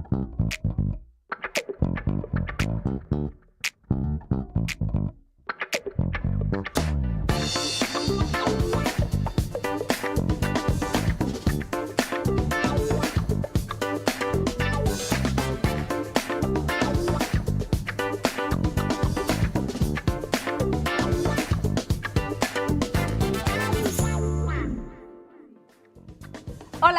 Hola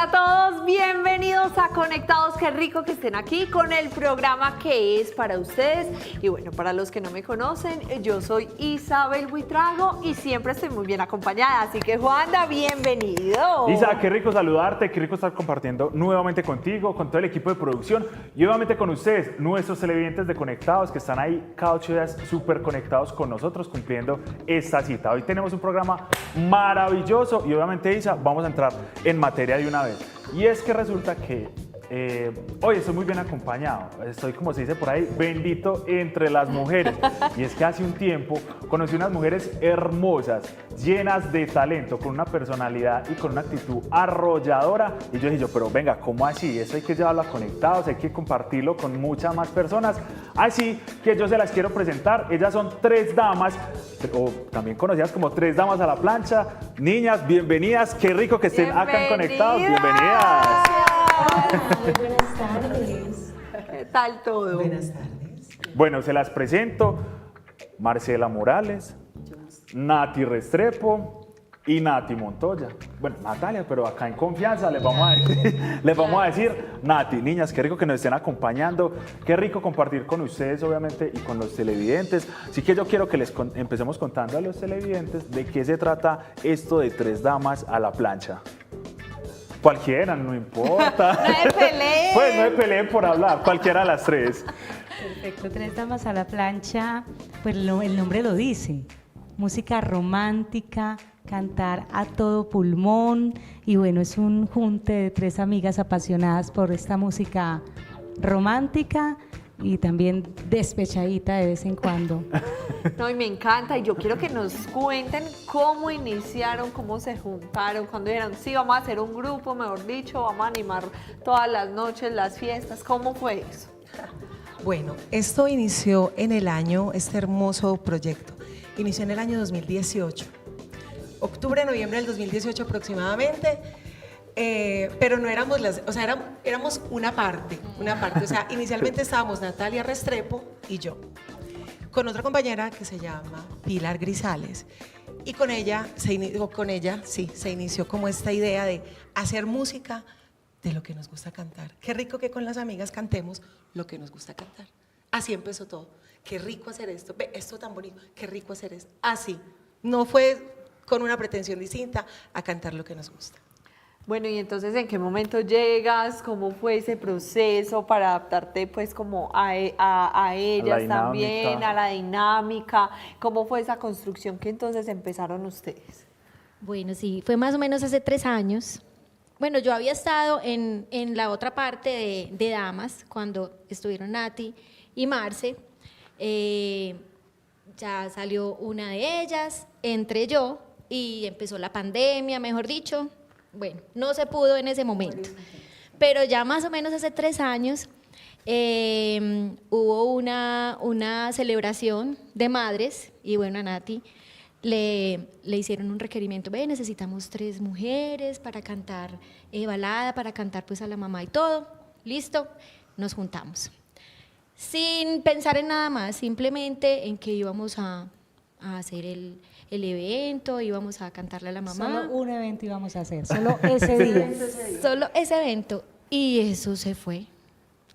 a todos, bienvenidos a Conectados. Qué rico que estén aquí con el programa que es para ustedes. Y bueno, para los que no me conocen, yo soy Isabel Buitrago y siempre estoy muy bien acompañada. Así que Juanda, bienvenido. Isa, qué rico saludarte, qué rico estar compartiendo nuevamente contigo, con todo el equipo de producción y obviamente con ustedes, nuestros televidentes de Conectados que están ahí cada 8 días súper conectados con nosotros cumpliendo esta cita. Hoy tenemos un programa maravilloso y obviamente, Isa, vamos a entrar en materia de una vez. Y es que resulta que hoy estoy muy bien acompañado, estoy, como se dice por ahí, bendito entre las mujeres. Y es que hace un tiempo conocí unas mujeres hermosas, llenas de talento, con una personalidad y con una actitud arrolladora. Y yo dije, pero venga, ¿cómo así? Eso hay que llevarlo a Conectados, hay que compartirlo con muchas más personas. Así que yo se las quiero presentar. Ellas son 3 damas, o también conocidas como 3 damas a la plancha. Niñas, bienvenidas, qué rico que estén acá en Conectados. Bienvenidas. Muy buenas tardes. ¿Qué tal todo? Buenas tardes. Bueno, se las presento. Marcela Morales, Nati Restrepo y Nati Montoya. Bueno, Natalia, pero acá en confianza les vamos a decir Nati. Niñas, qué rico que nos estén acompañando, qué rico compartir con ustedes, obviamente, y con los televidentes. Así que yo quiero que empecemos contando a los televidentes de qué se trata esto de 3 damas a la plancha. Cualquiera, no importa. No me peleen. Pues no me peleen por hablar, cualquiera de las 3. Perfecto, 3 damas a la plancha, pues el nombre lo dice, música romántica, cantar a todo pulmón y bueno, es un junte de 3 amigas apasionadas por esta música romántica y también despechadita de vez en cuando. No, y me encanta, y yo quiero que nos cuenten cómo iniciaron, cómo se juntaron, cuando dijeron, sí, vamos a hacer un grupo, mejor dicho, vamos a animar todas las noches, las fiestas. ¿Cómo fue eso? Bueno, esto inició en el año, este hermoso proyecto, inició en el año 2018, octubre, noviembre del 2018 aproximadamente, pero no éramos o sea, éramos una parte, o sea, inicialmente estábamos Natalia Restrepo y yo, con otra compañera que se llama Pilar Grisales, y con ella se inició como esta idea de hacer música de lo que nos gusta cantar. Qué rico que con las amigas cantemos lo que nos gusta cantar. Así empezó todo. Qué rico hacer esto, ve esto tan bonito, qué rico hacer esto. Así, no fue con una pretensión distinta a cantar lo que nos gusta. Bueno, y entonces, ¿en qué momento llegas? ¿Cómo fue ese proceso para adaptarte, pues, como a ellas también, a la dinámica? ¿Cómo fue esa construcción que entonces empezaron ustedes? Bueno, sí, fue más o menos hace 3 años. Bueno, yo había estado en la otra parte de damas, cuando estuvieron Nati y Marce. Ya salió una de ellas, entré yo y empezó la pandemia, mejor dicho. Bueno, no se pudo en ese momento. Pero ya más o menos hace 3 años hubo una celebración de madres y bueno, a Nati le hicieron un requerimiento, necesitamos 3 mujeres para cantar balada, para cantar pues a la mamá y todo. Listo, nos juntamos. Sin pensar en nada más, simplemente en que íbamos a hacer el evento, íbamos a cantarle a la mamá. Solo un evento íbamos a hacer, solo ese día. Solo ese evento. Y eso se fue.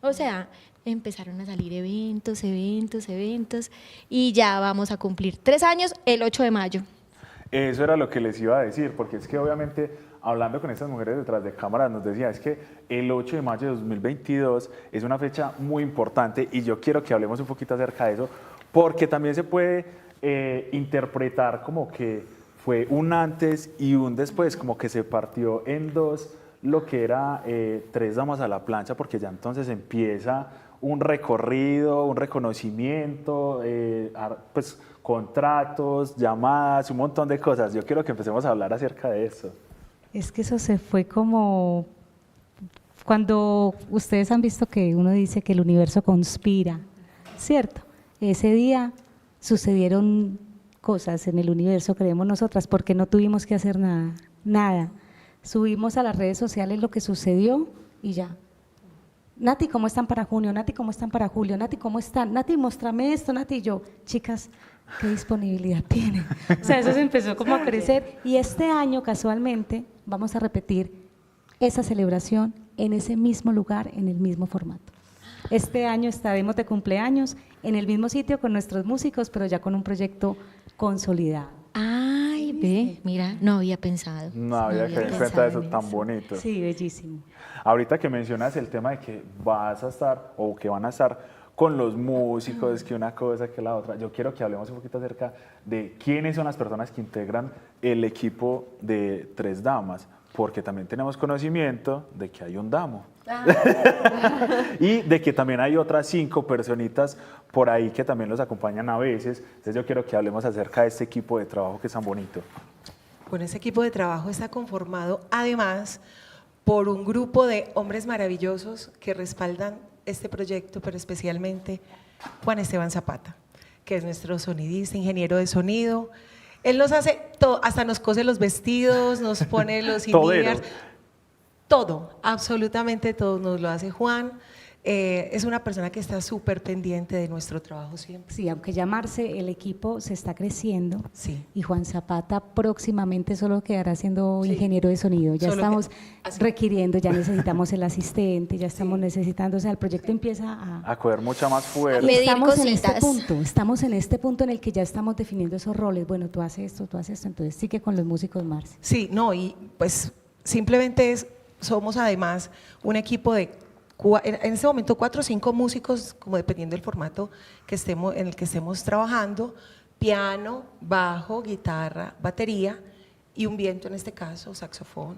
O sea, empezaron a salir eventos y ya vamos a cumplir 3 años el 8 de mayo. Eso era lo que les iba a decir, porque es que obviamente hablando con estas mujeres detrás de cámaras nos decía, es que el 8 de mayo de 2022 es una fecha muy importante y yo quiero que hablemos un poquito acerca de eso, porque también se puede interpretar como que fue un antes y un después, como que se partió en 2 lo que era 3 damas a la plancha, porque ya entonces empieza un recorrido, un reconocimiento, pues contratos, llamadas, un montón de cosas. Yo quiero que empecemos a hablar acerca de eso. Es que eso se fue como cuando ustedes han visto que uno dice que el universo conspira, ¿cierto? Ese día sucedieron cosas en el universo, creemos nosotras, porque no tuvimos que hacer nada, nada. Subimos a las redes sociales lo que sucedió y ya. Nati, ¿cómo están para junio? Nati, ¿cómo están para julio? Nati, ¿cómo están? Nati, muéstrame esto, Nati. Y yo, chicas, ¿qué disponibilidad tienen? O sea, eso se empezó como a crecer. Y este año, casualmente, vamos a repetir esa celebración en ese mismo lugar, en el mismo formato. Este año estaremos de cumpleaños en el mismo sitio con nuestros músicos, pero ya con un proyecto consolidado. Ay, ve, mira, no había pensado. No había que en cuenta eso tan bonito. Sí, bellísimo. Ahorita que mencionas el tema de que vas a estar o que van a estar con los músicos, que una cosa, que la otra, yo quiero que hablemos un poquito acerca de quiénes son las personas que integran el equipo de Tres Damas, porque también tenemos conocimiento de que hay un damo. Y de que también hay otras 5 personitas por ahí que también los acompañan a veces. Entonces yo quiero que hablemos acerca de este equipo de trabajo que es tan bonito. Bueno, ese equipo de trabajo está conformado además por un grupo de hombres maravillosos que respaldan este proyecto, pero especialmente Juan Esteban Zapata, que es nuestro sonidista, ingeniero de sonido. Él nos hace todo, hasta nos cose los vestidos, nos pone los in-ears. Todo, absolutamente todo nos lo hace Juan. Es una persona que está súper pendiente de nuestro trabajo siempre. Sí, aunque llamarse el equipo se está creciendo, Sí. y Juan Zapata próximamente solo quedará siendo Sí. ingeniero de sonido. Ya Solo estamos así. requiriendo, ya necesitamos el asistente, ya estamos necesitando, o sea, el proyecto empieza a... A coger mucha más fuerza. Medir Estamos en este cositas. punto, estamos en este punto en el que ya estamos definiendo esos roles. Bueno, tú haces esto, entonces sigue con los músicos, Marce. Sí, no, y pues simplemente somos además un equipo de, en este momento 4 o 5 músicos, como dependiendo del formato en el que estemos trabajando, piano, bajo, guitarra, batería y un viento en este caso, saxofón.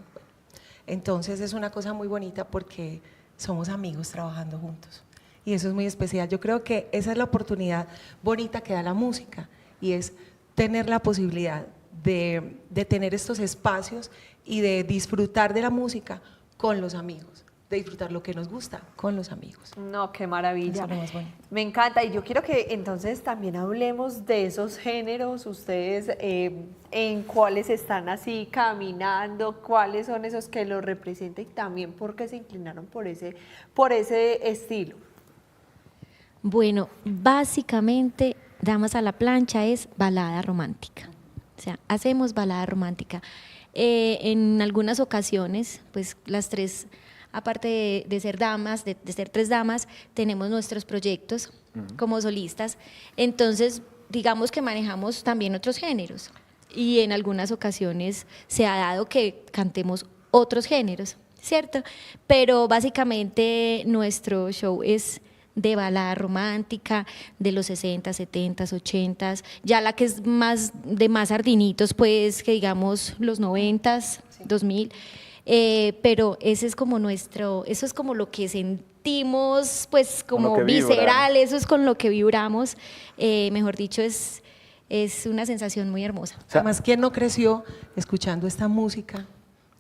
Entonces es una cosa muy bonita porque somos amigos trabajando juntos y eso es muy especial. Yo creo que esa es la oportunidad bonita que da la música y es tener la posibilidad de tener estos espacios y de disfrutar de la música con los amigos, de disfrutar lo que nos gusta con los amigos. No, qué maravilla. Eso es lo más bonito. Me encanta y yo quiero que entonces también hablemos de esos géneros, ustedes en cuáles están así caminando, cuáles son esos que los representan y también por qué se inclinaron por ese estilo. Bueno, básicamente, Damas a la Plancha es balada romántica. O sea, hacemos balada romántica. En algunas ocasiones, pues las tres, aparte de ser damas, de ser tres damas, tenemos nuestros proyectos como solistas. Entonces, digamos que manejamos también otros géneros. Y en algunas ocasiones se ha dado que cantemos otros géneros, ¿cierto? Pero básicamente nuestro show es de balada romántica, de los 60, 70, 80, ya la que es más de más ardinitos, pues que digamos los 90, 2000, pero ese es como eso es como lo que sentimos, pues como visceral, eso es con lo que vibramos, mejor dicho, es una sensación muy hermosa. Además, ¿quién no creció escuchando esta música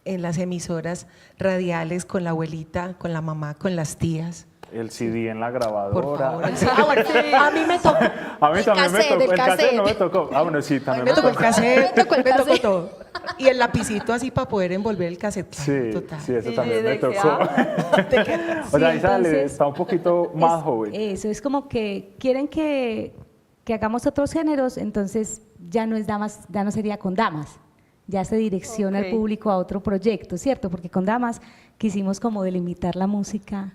en las emisoras radiales con la abuelita, con la mamá, con las tías? El CD en la grabadora. Por favor. A mí me tocó. A mí también me cassette, tocó. el El cassette no me cassette. tocó. Ah, bueno, sí, A mí también me tocó el tocó. cassette, Me tocó el me tocó cassette. todo. Y el lapicito así para poder envolver el cassette. Sí, Total. sí, eso Sí, también me ¿de qué tocó. O sea, Sí, Isa entonces, está un poquito más joven. Eso, es como que quieren que hagamos otros géneros, entonces ya no es damas, ya no sería con damas, ya se direcciona Ok. el público a otro proyecto, ¿cierto? Porque con damas quisimos como delimitar la música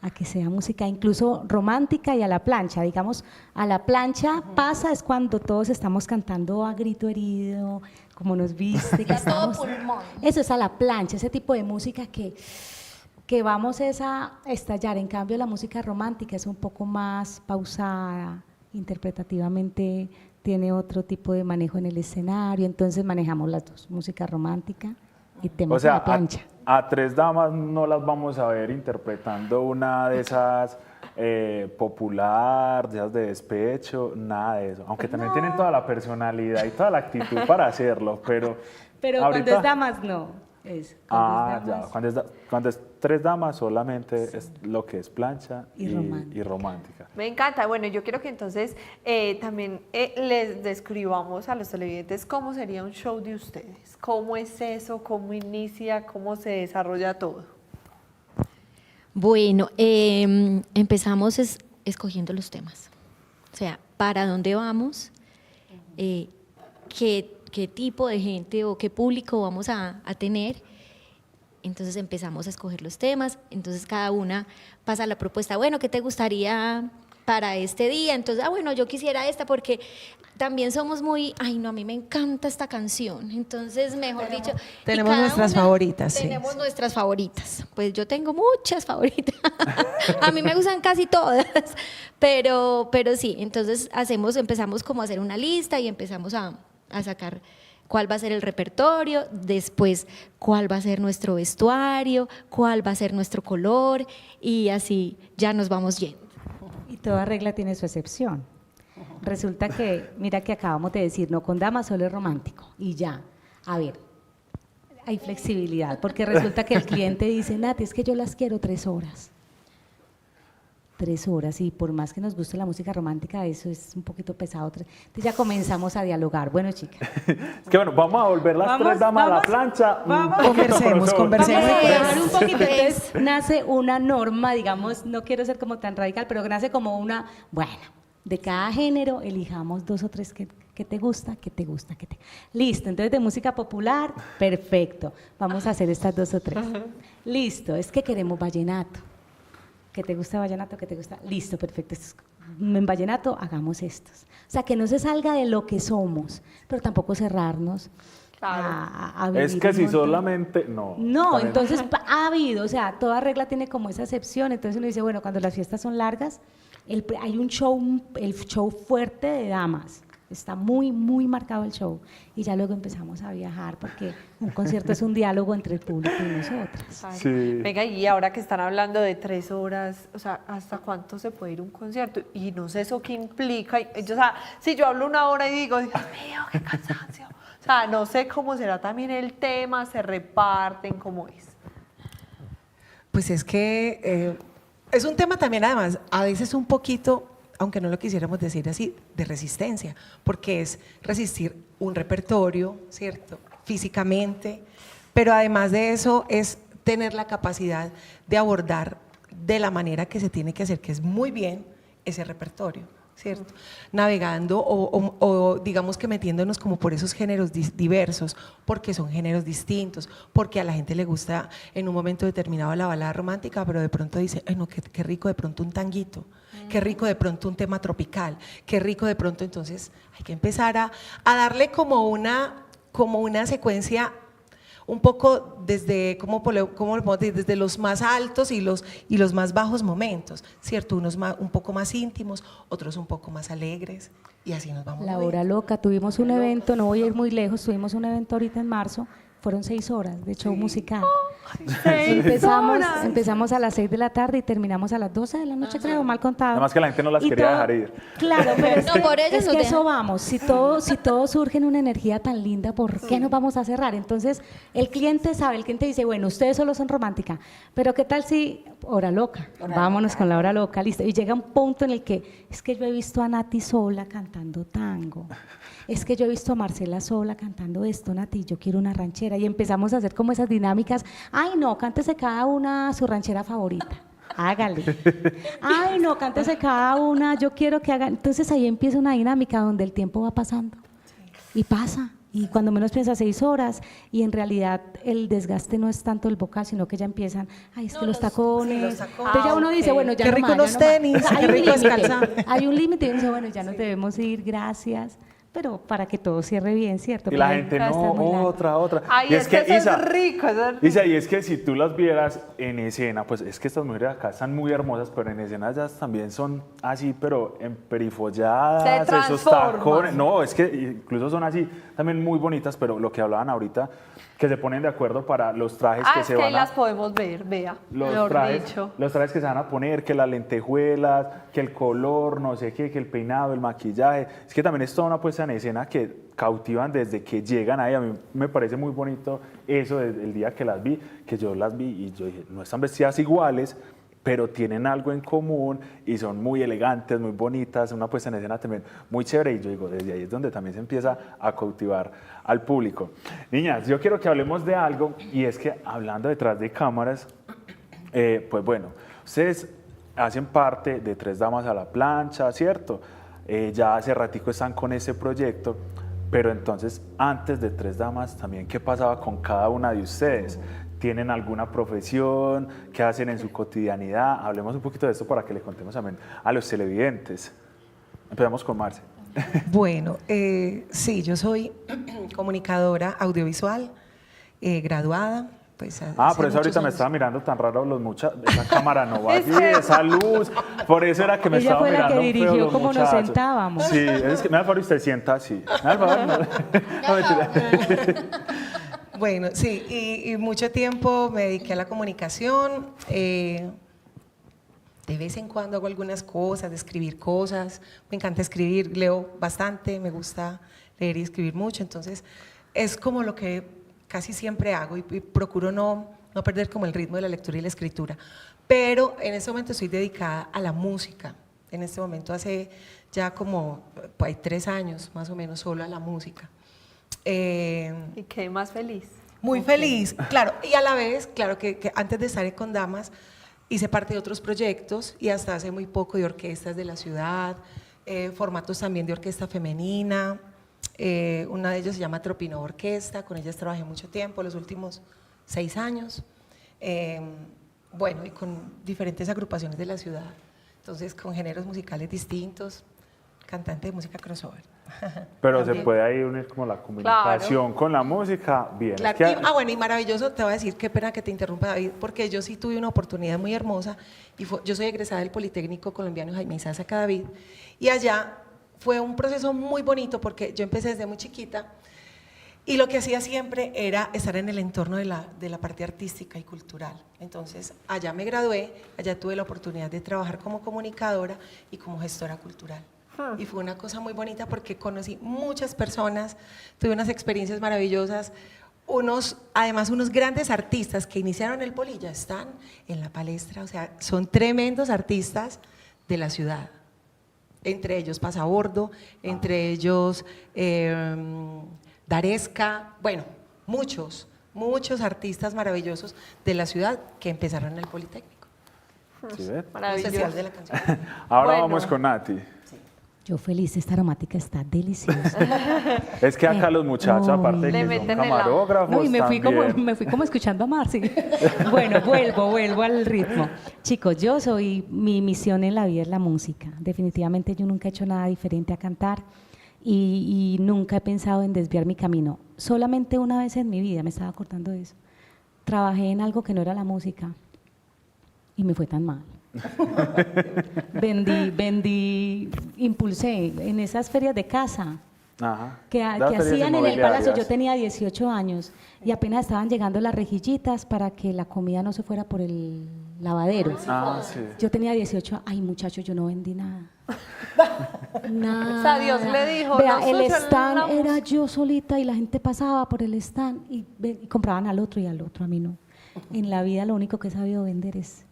a que sea música incluso romántica y a la plancha, digamos, a la plancha pasa es cuando todos estamos cantando a grito herido, como nos viste, que A todo estamos, pulmón. eso es a la plancha, ese tipo de música que vamos es a estallar. En cambio, la música romántica es un poco más pausada, interpretativamente tiene otro tipo de manejo en el escenario, entonces manejamos las dos, música romántica y temas O sea, de la plancha. a tres damas no las vamos a ver interpretando una de esas popular, de esas de despecho, nada de eso. Aunque también tienen toda la personalidad y toda la actitud para hacerlo, pero Pero ahorita, cuando es damas, no. Es, con Ah, dos ya. damas Cuando es tres damas, solamente es lo que es plancha Y y romántica. Me encanta. Bueno, yo quiero que entonces también les describamos a los televidentes cómo sería un show de ustedes. ¿Cómo es eso? ¿Cómo inicia? ¿Cómo se desarrolla todo? Bueno, empezamos escogiendo los temas. O sea, ¿para dónde vamos? ¿Qué tipo de gente o qué público vamos a tener? Entonces empezamos a escoger los temas, entonces cada una pasa la propuesta, bueno, ¿qué te gustaría para este día? Entonces, bueno, yo quisiera esta porque también somos muy, ay no, a mí me encanta esta canción, entonces mejor dicho. y tenemos cada nuestras una favoritas, sí. Tenemos nuestras favoritas, pues yo tengo muchas favoritas, a mí me gustan casi todas, pero sí, entonces empezamos como a hacer una lista y empezamos a sacar cuál va a ser el repertorio, después cuál va a ser nuestro vestuario, cuál va a ser nuestro color y así ya nos vamos yendo. y toda regla tiene su excepción. Resulta que, mira que acabamos de decir, no con damas solo es romántico y ya. A ver, hay flexibilidad porque resulta que el cliente dice, Nati, es que yo las quiero 3 horas. 3 horas y por más que nos guste la música romántica, eso es un poquito pesado. Entonces ya comenzamos a dialogar. Bueno, chicas, Es que bueno, vamos a volver las tres damas a la plancha. Conversemos. vamos a Pues, dialogar un poquito. pues. Entonces nace una norma, digamos, no quiero ser como tan radical, pero nace como una, bueno, de cada género elijamos 2 o 3 que te gusta, que te gusta, que te... Listo, entonces de música popular, perfecto. Vamos a hacer estas 2 o 3. Listo, es que queremos vallenato. ¿Que te gusta vallenato? ¿Que te gusta? Listo, perfecto. En vallenato hagamos estos. O sea, que no se salga de lo que somos, pero tampoco cerrarnos Claro. a vivir Es que un si montón. solamente, no. No, también. entonces ha habido, o sea, toda regla tiene como esa excepción, entonces uno dice, bueno, cuando las fiestas son largas, hay un show, el show fuerte de damas, está muy, muy marcado el show, y ya luego empezamos a viajar, porque un concierto es un diálogo entre el público y nosotras. Claro. Sí. Venga, y ahora que están hablando de 3 horas, o sea, ¿hasta cuánto se puede ir un concierto? Y no sé eso qué implica. O sea, si yo hablo 1 hora y digo, Dios mío, qué cansancio. O sea, no sé cómo será también el tema, se reparten, cómo es. Pues es que es un tema también, además, a veces un poquito, aunque no lo quisiéramos decir así, de resistencia, porque es resistir un repertorio, ¿cierto? Físicamente, pero además de eso es tener la capacidad de abordar de la manera que se tiene que hacer, que es muy bien, ese repertorio, ¿cierto? Navegando o digamos que metiéndonos como por esos géneros diversos, porque son géneros distintos, porque a la gente le gusta en un momento determinado la balada romántica, pero de pronto dice, ay no, qué rico de pronto un tanguito, qué rico de pronto un tema tropical, qué rico de pronto, entonces hay que empezar a darle como una secuencia un poco desde, ¿cómo lo podemos decir? Desde los más altos y los más bajos momentos, ¿cierto? Unos un poco más íntimos, otros un poco más alegres, y así nos vamos La moviendo. hora loca, tuvimos un evento, no voy a ir muy lejos, tuvimos un evento ahorita en marzo, fueron 6 horas de show musical. Empezamos a las 6 de la tarde y terminamos a las 12 de la noche, creo, mal contado. Nada más que la gente no las Y quería todo- dejar ir. Claro, pero es No, que, por ellos es nos que eso dejan. vamos. Si todo surge en una energía tan linda, ¿por qué nos vamos a cerrar? Entonces, el cliente sabe, el cliente dice, bueno, ustedes solo son romántica, pero ¿qué tal si hora loca? Vámonos con la hora loca, listo. Y llega un punto en el que, es que yo he visto a Nati sola cantando tango. Es que yo he visto a Marcela sola cantando esto, Nati, yo quiero una ranchera. Y empezamos a hacer como esas dinámicas. Ay, no, cántese cada una su ranchera favorita. Hágale. Ay, no, cántese cada una, yo quiero que hagan. Entonces ahí empieza una dinámica donde el tiempo va pasando. Y pasa. Y cuando menos piensa 6 horas, y en realidad el desgaste no es tanto el vocal, sino que ya empiezan, ay, es que los tacones. los tacones. Entonces ya uno Ah, dice, ok. bueno, ya Qué no rico más, ya los no más. tenis, O sea, qué hay un rico límite, descalzar. hay un límite, y uno dice, bueno, ya nos debemos ir, gracias, pero para que todo cierre bien, ¿cierto? Y la Porque gente, nunca está muy largo. otra. Ay, Y es que eso Isa, es rico. Eso es Isa, y es que si tú las vieras en escena, pues es que estas mujeres acá están muy hermosas, pero en escena ellas también son así, pero emperifolladas, Se esos transforman. tacones. No, es que incluso son así, también muy bonitas, pero lo que hablaban ahorita, que se ponen de acuerdo para los trajes que es se que ahí van a... las podemos ver, vea. Mejor dicho. los trajes que se van a poner, que las lentejuelas, que el color, no sé qué, que el peinado, el maquillaje. Es que también es toda una, pues, puesta en escena que cautivan desde que llegan ahí. A mí me parece muy bonito eso desde el día que las vi, que yo las vi y yo dije, no están vestidas iguales, pero tienen algo en común y son muy elegantes, muy bonitas, una puesta en escena también muy chévere, y yo digo, desde ahí es donde también se empieza a cautivar al público. Niñas, yo quiero que hablemos de algo, y es que hablando detrás de cámaras, pues bueno, ustedes hacen parte de Tres Damas a la Plancha, ¿cierto? Ya hace ratico están con ese proyecto, pero entonces antes de Tres Damas también, ¿qué pasaba con cada una de ustedes? ¿Tienen alguna profesión? ¿Qué hacen en su cotidianidad? Hablemos un poquito de esto para que le contemos también a los televidentes. Empezamos con Marce. Bueno, sí, yo soy comunicadora audiovisual, graduada. Pues, Por eso ahorita me estaba mirando tan raro los muchachos. Esa cámara no va allí, esa luz. Por eso era que me Ella estaba fue la mirando que feo dirigió los cómo nos muchachos. sentábamos. Sí, es que me da favor y usted sienta así. Me da favor, no. No, mentira. Bueno, sí, y mucho tiempo me dediqué a la comunicación. De vez en cuando hago algunas cosas, de escribir cosas. Me encanta escribir, leo bastante, me gusta leer y escribir mucho. Entonces, es como lo que casi siempre hago, y procuro no perder como el ritmo de la lectura y la escritura. Pero en este momento estoy dedicada a la música. En este momento hace ya como hay 3 años más o menos solo a la música. ¿Y qué más feliz? Muy feliz, claro, y a la vez, claro que antes de estar con Damas hice parte de otros proyectos, y hasta hace muy poco de orquestas de la ciudad, formatos también de orquesta femenina. Una de ellas se llama Tropino Orquesta, con ellas trabajé mucho tiempo, los últimos 6 años. Bueno, y con diferentes agrupaciones de la ciudad, entonces con géneros musicales distintos, cantante de música crossover. Pero se También. puede ahí unir como la comunicación con la música, bien. Claro, Es que- bueno, y maravilloso, te voy a decir, qué pena que te interrumpa, David, porque yo sí tuve una oportunidad muy hermosa, y yo soy egresada del Politécnico Colombiano Jaime Isaza Cadavid, y allá fue un proceso muy bonito, porque yo empecé desde muy chiquita, y lo que hacía siempre era estar en el entorno de la parte artística y cultural. Entonces, allá me gradué, allá tuve la oportunidad de trabajar como comunicadora y como gestora cultural. Y fue una cosa muy bonita porque conocí muchas personas, tuve unas experiencias maravillosas, además unos grandes artistas que iniciaron el Poli ya están en la palestra, o sea, son tremendos artistas de la ciudad. Entre ellos Pasabordo, entre ellos Daresca, bueno, muchos artistas maravillosos de la ciudad que empezaron en el Politécnico. ¿Sí ve? Especial de la canción. Ahora Bueno. vamos con Nati. Yo feliz, esta aromática está deliciosa. Es que acá los muchachos, Uy. aparte de Le que son meten el camarógrafos, No, y me fui también. como escuchando a Marci. Bueno, vuelvo al ritmo. Chicos, mi misión en la vida es la música. Definitivamente yo nunca he hecho nada diferente a cantar, y nunca he pensado en desviar mi camino. Solamente una vez en mi vida, me estaba acordando de eso, trabajé en algo que no era la música y me fue tan mal. Impulsé en esas ferias de casa Ajá. que Las ferias hacían en el Palacio. inmobiliarias. Yo tenía 18 años y apenas estaban llegando las rejillitas para que la comida no se fuera por el lavadero. Ah, sí. Yo tenía 18, ay muchachos, yo no vendí nada. Nada. O sea, Dios le dijo, Vea, "Lo el suyo es stand la era música". yo solita y la gente pasaba por el stand y compraban al otro y al otro, a mí no. En la vida lo único que he sabido vender es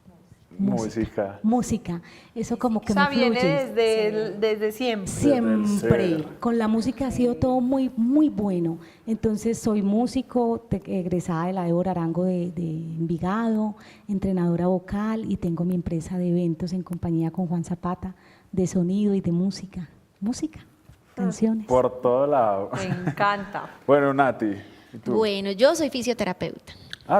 Música. música. Eso como que O sea, me viene fluye. desde siempre. Siempre. ser. Con la música ha sido todo muy, muy bueno. Entonces, soy músico, egresada de la Débora Arango de Envigado, entrenadora vocal, y tengo mi empresa de eventos en compañía con Juan Zapata, de sonido y de música. Música, canciones. Por todo lado. Me encanta. Bueno, Nati, ¿y tú? Bueno, yo soy fisioterapeuta.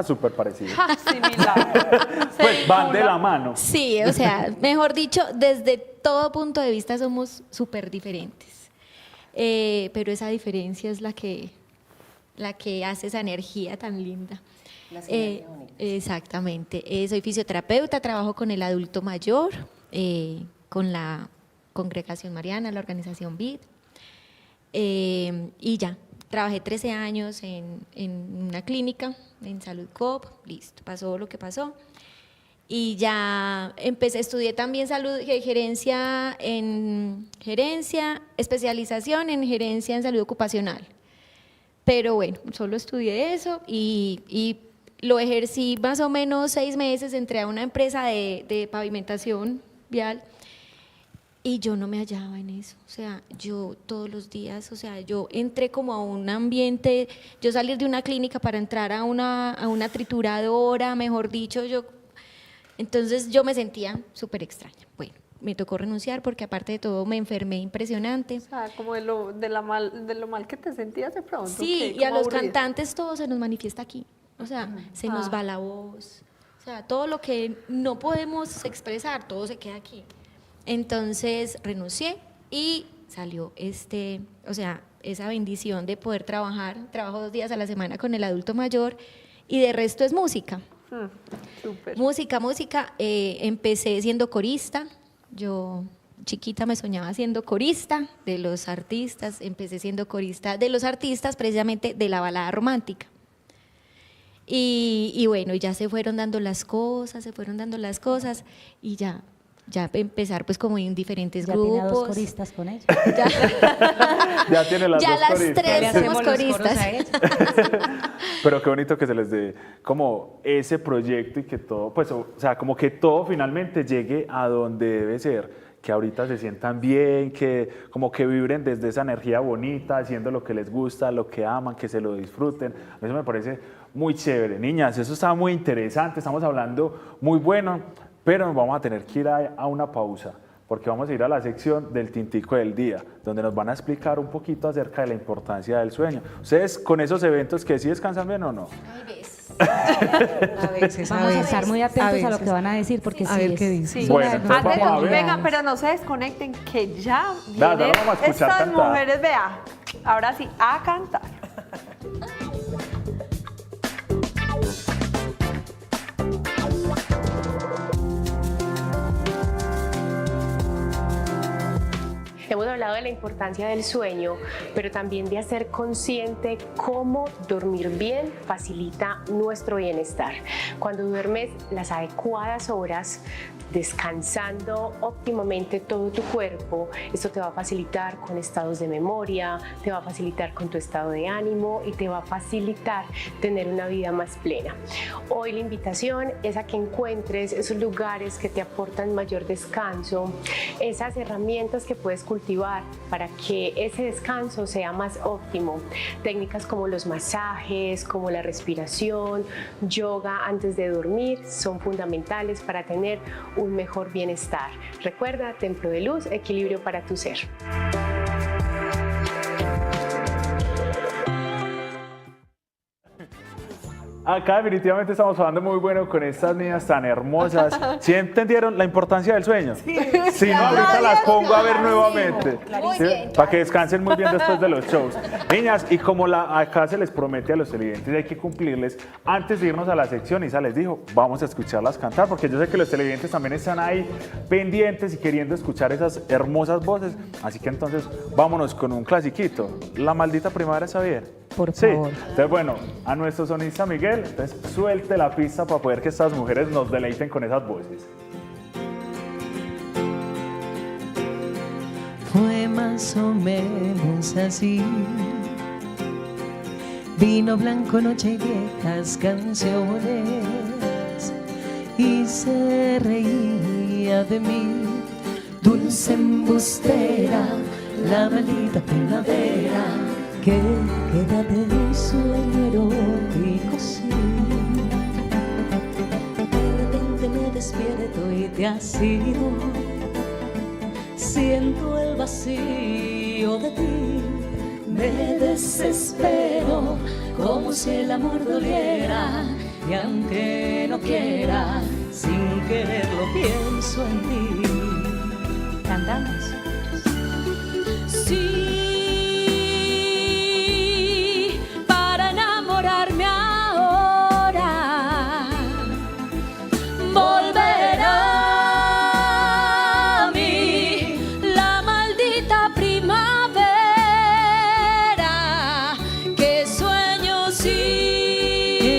Súper parecido. Ja, similar. Pues van de la mano. Sí, o sea, mejor dicho, desde todo punto de vista somos súper diferentes. Pero esa diferencia es la que hace esa energía tan linda. Exactamente. Soy fisioterapeuta, trabajo con el adulto mayor, con la Congregación Mariana, la organización BID. Y ya, trabajé 13 años en una clínica, en Salud Coop, listo, pasó lo que pasó. y ya estudié también especialización en gerencia en salud ocupacional. Pero bueno, solo estudié eso y lo ejercí más o menos 6 meses, entré a una empresa de pavimentación vial y yo no me hallaba en eso, o sea, yo todos los días, o sea, yo entré como a un ambiente, yo salir de una clínica para entrar a una trituradora, mejor dicho, entonces yo me sentía súper extraña. Bueno, me tocó renunciar porque aparte de todo me enfermé impresionante. O sea, como de lo mal que te sentías de pronto. Sí, y a los cantantes todo se nos manifiesta aquí, o sea, se nos va la voz, o sea, todo lo que no podemos expresar, todo se queda aquí. Entonces renuncié y salió esa bendición de poder trabajar. Trabajo 2 días a la semana con el adulto mayor y de resto es música. Súper. Música. Empecé siendo corista. Yo chiquita me soñaba siendo corista de los artistas. Empecé siendo corista de los artistas precisamente de la balada romántica. Y bueno, ya se fueron dando las cosas y ya empezar pues como en diferentes Ya grupos. tiene 2 coristas con ella. Ya tiene las Ya dos las coristas. 3 Le somos hacemos los coros coristas. a ella. Pero qué bonito que se les dé como ese proyecto y que todo, pues, o sea, como que todo finalmente llegue a donde debe ser, que ahorita se sientan bien, que como que vibren desde esa energía bonita, haciendo lo que les gusta, lo que aman, que se lo disfruten. Eso me parece muy chévere. Niñas, eso está muy interesante, estamos hablando muy bueno, pero nos vamos a tener que ir a una pausa, porque vamos a ir a la sección del tintico del día, donde nos van a explicar un poquito acerca de la importancia del sueño. ¿Ustedes con esos eventos que sí descansan bien o no? Ay, ves. A veces, Vamos a estar muy atentos a lo veces. que van a decir porque A sí ver es- qué dice. es Bueno, una de entonces nuestras vamos a ver. Venga, prioridades. pero no se desconecten, que ya Ya vienen vamos a escuchar estas cantar. mujeres, vea, ahora sí, a cantar. Hemos hablado de la importancia del sueño, pero también de hacer consciente cómo dormir bien facilita nuestro bienestar. Cuando duermes las adecuadas horas, descansando óptimamente todo tu cuerpo, esto te va a facilitar con estados de memoria, te va a facilitar con tu estado de ánimo y te va a facilitar tener una vida más plena. Hoy la invitación es a que encuentres esos lugares que te aportan mayor descanso, esas herramientas que puedes cultivar para que ese descanso sea más óptimo. Técnicas como los masajes, como la respiración, yoga antes de dormir son fundamentales para tener un mejor bienestar. Recuerda, templo de luz, equilibrio para tu ser. Acá definitivamente estamos hablando muy bueno con estas niñas tan hermosas. ¿Sí entendieron la importancia del sueño? Si no, ahorita las pongo a ver nuevamente. Muy bien. Para que descansen muy bien después de los shows. Niñas, y como acá se les promete a los televidentes, hay que cumplirles. Antes de irnos a la sección, Isa les dijo, vamos a escucharlas cantar, porque yo sé que los televidentes también están ahí pendientes y queriendo escuchar esas hermosas voces. Así que entonces, vámonos con un clasiquito. La maldita primavera está bien. Por Sí. favor. Entonces, bueno, a nuestro sonista Miguel, entonces suelte la pista para poder que estas mujeres nos deleiten con esas voces. Fue más o menos así. Vino blanco, noche y viejas canciones, y se reía de mí. Dulce embustera, la maldita primavera, que queda de un sueño erótico, sí. De repente me despierto y te has ido. Siento el vacío de ti, me desespero como si el amor doliera, y aunque no quiera, sin quererlo pienso en ti. Cantamos. Sí, para enamorarme ahora, volverá a mí la maldita primavera, que sueño sí,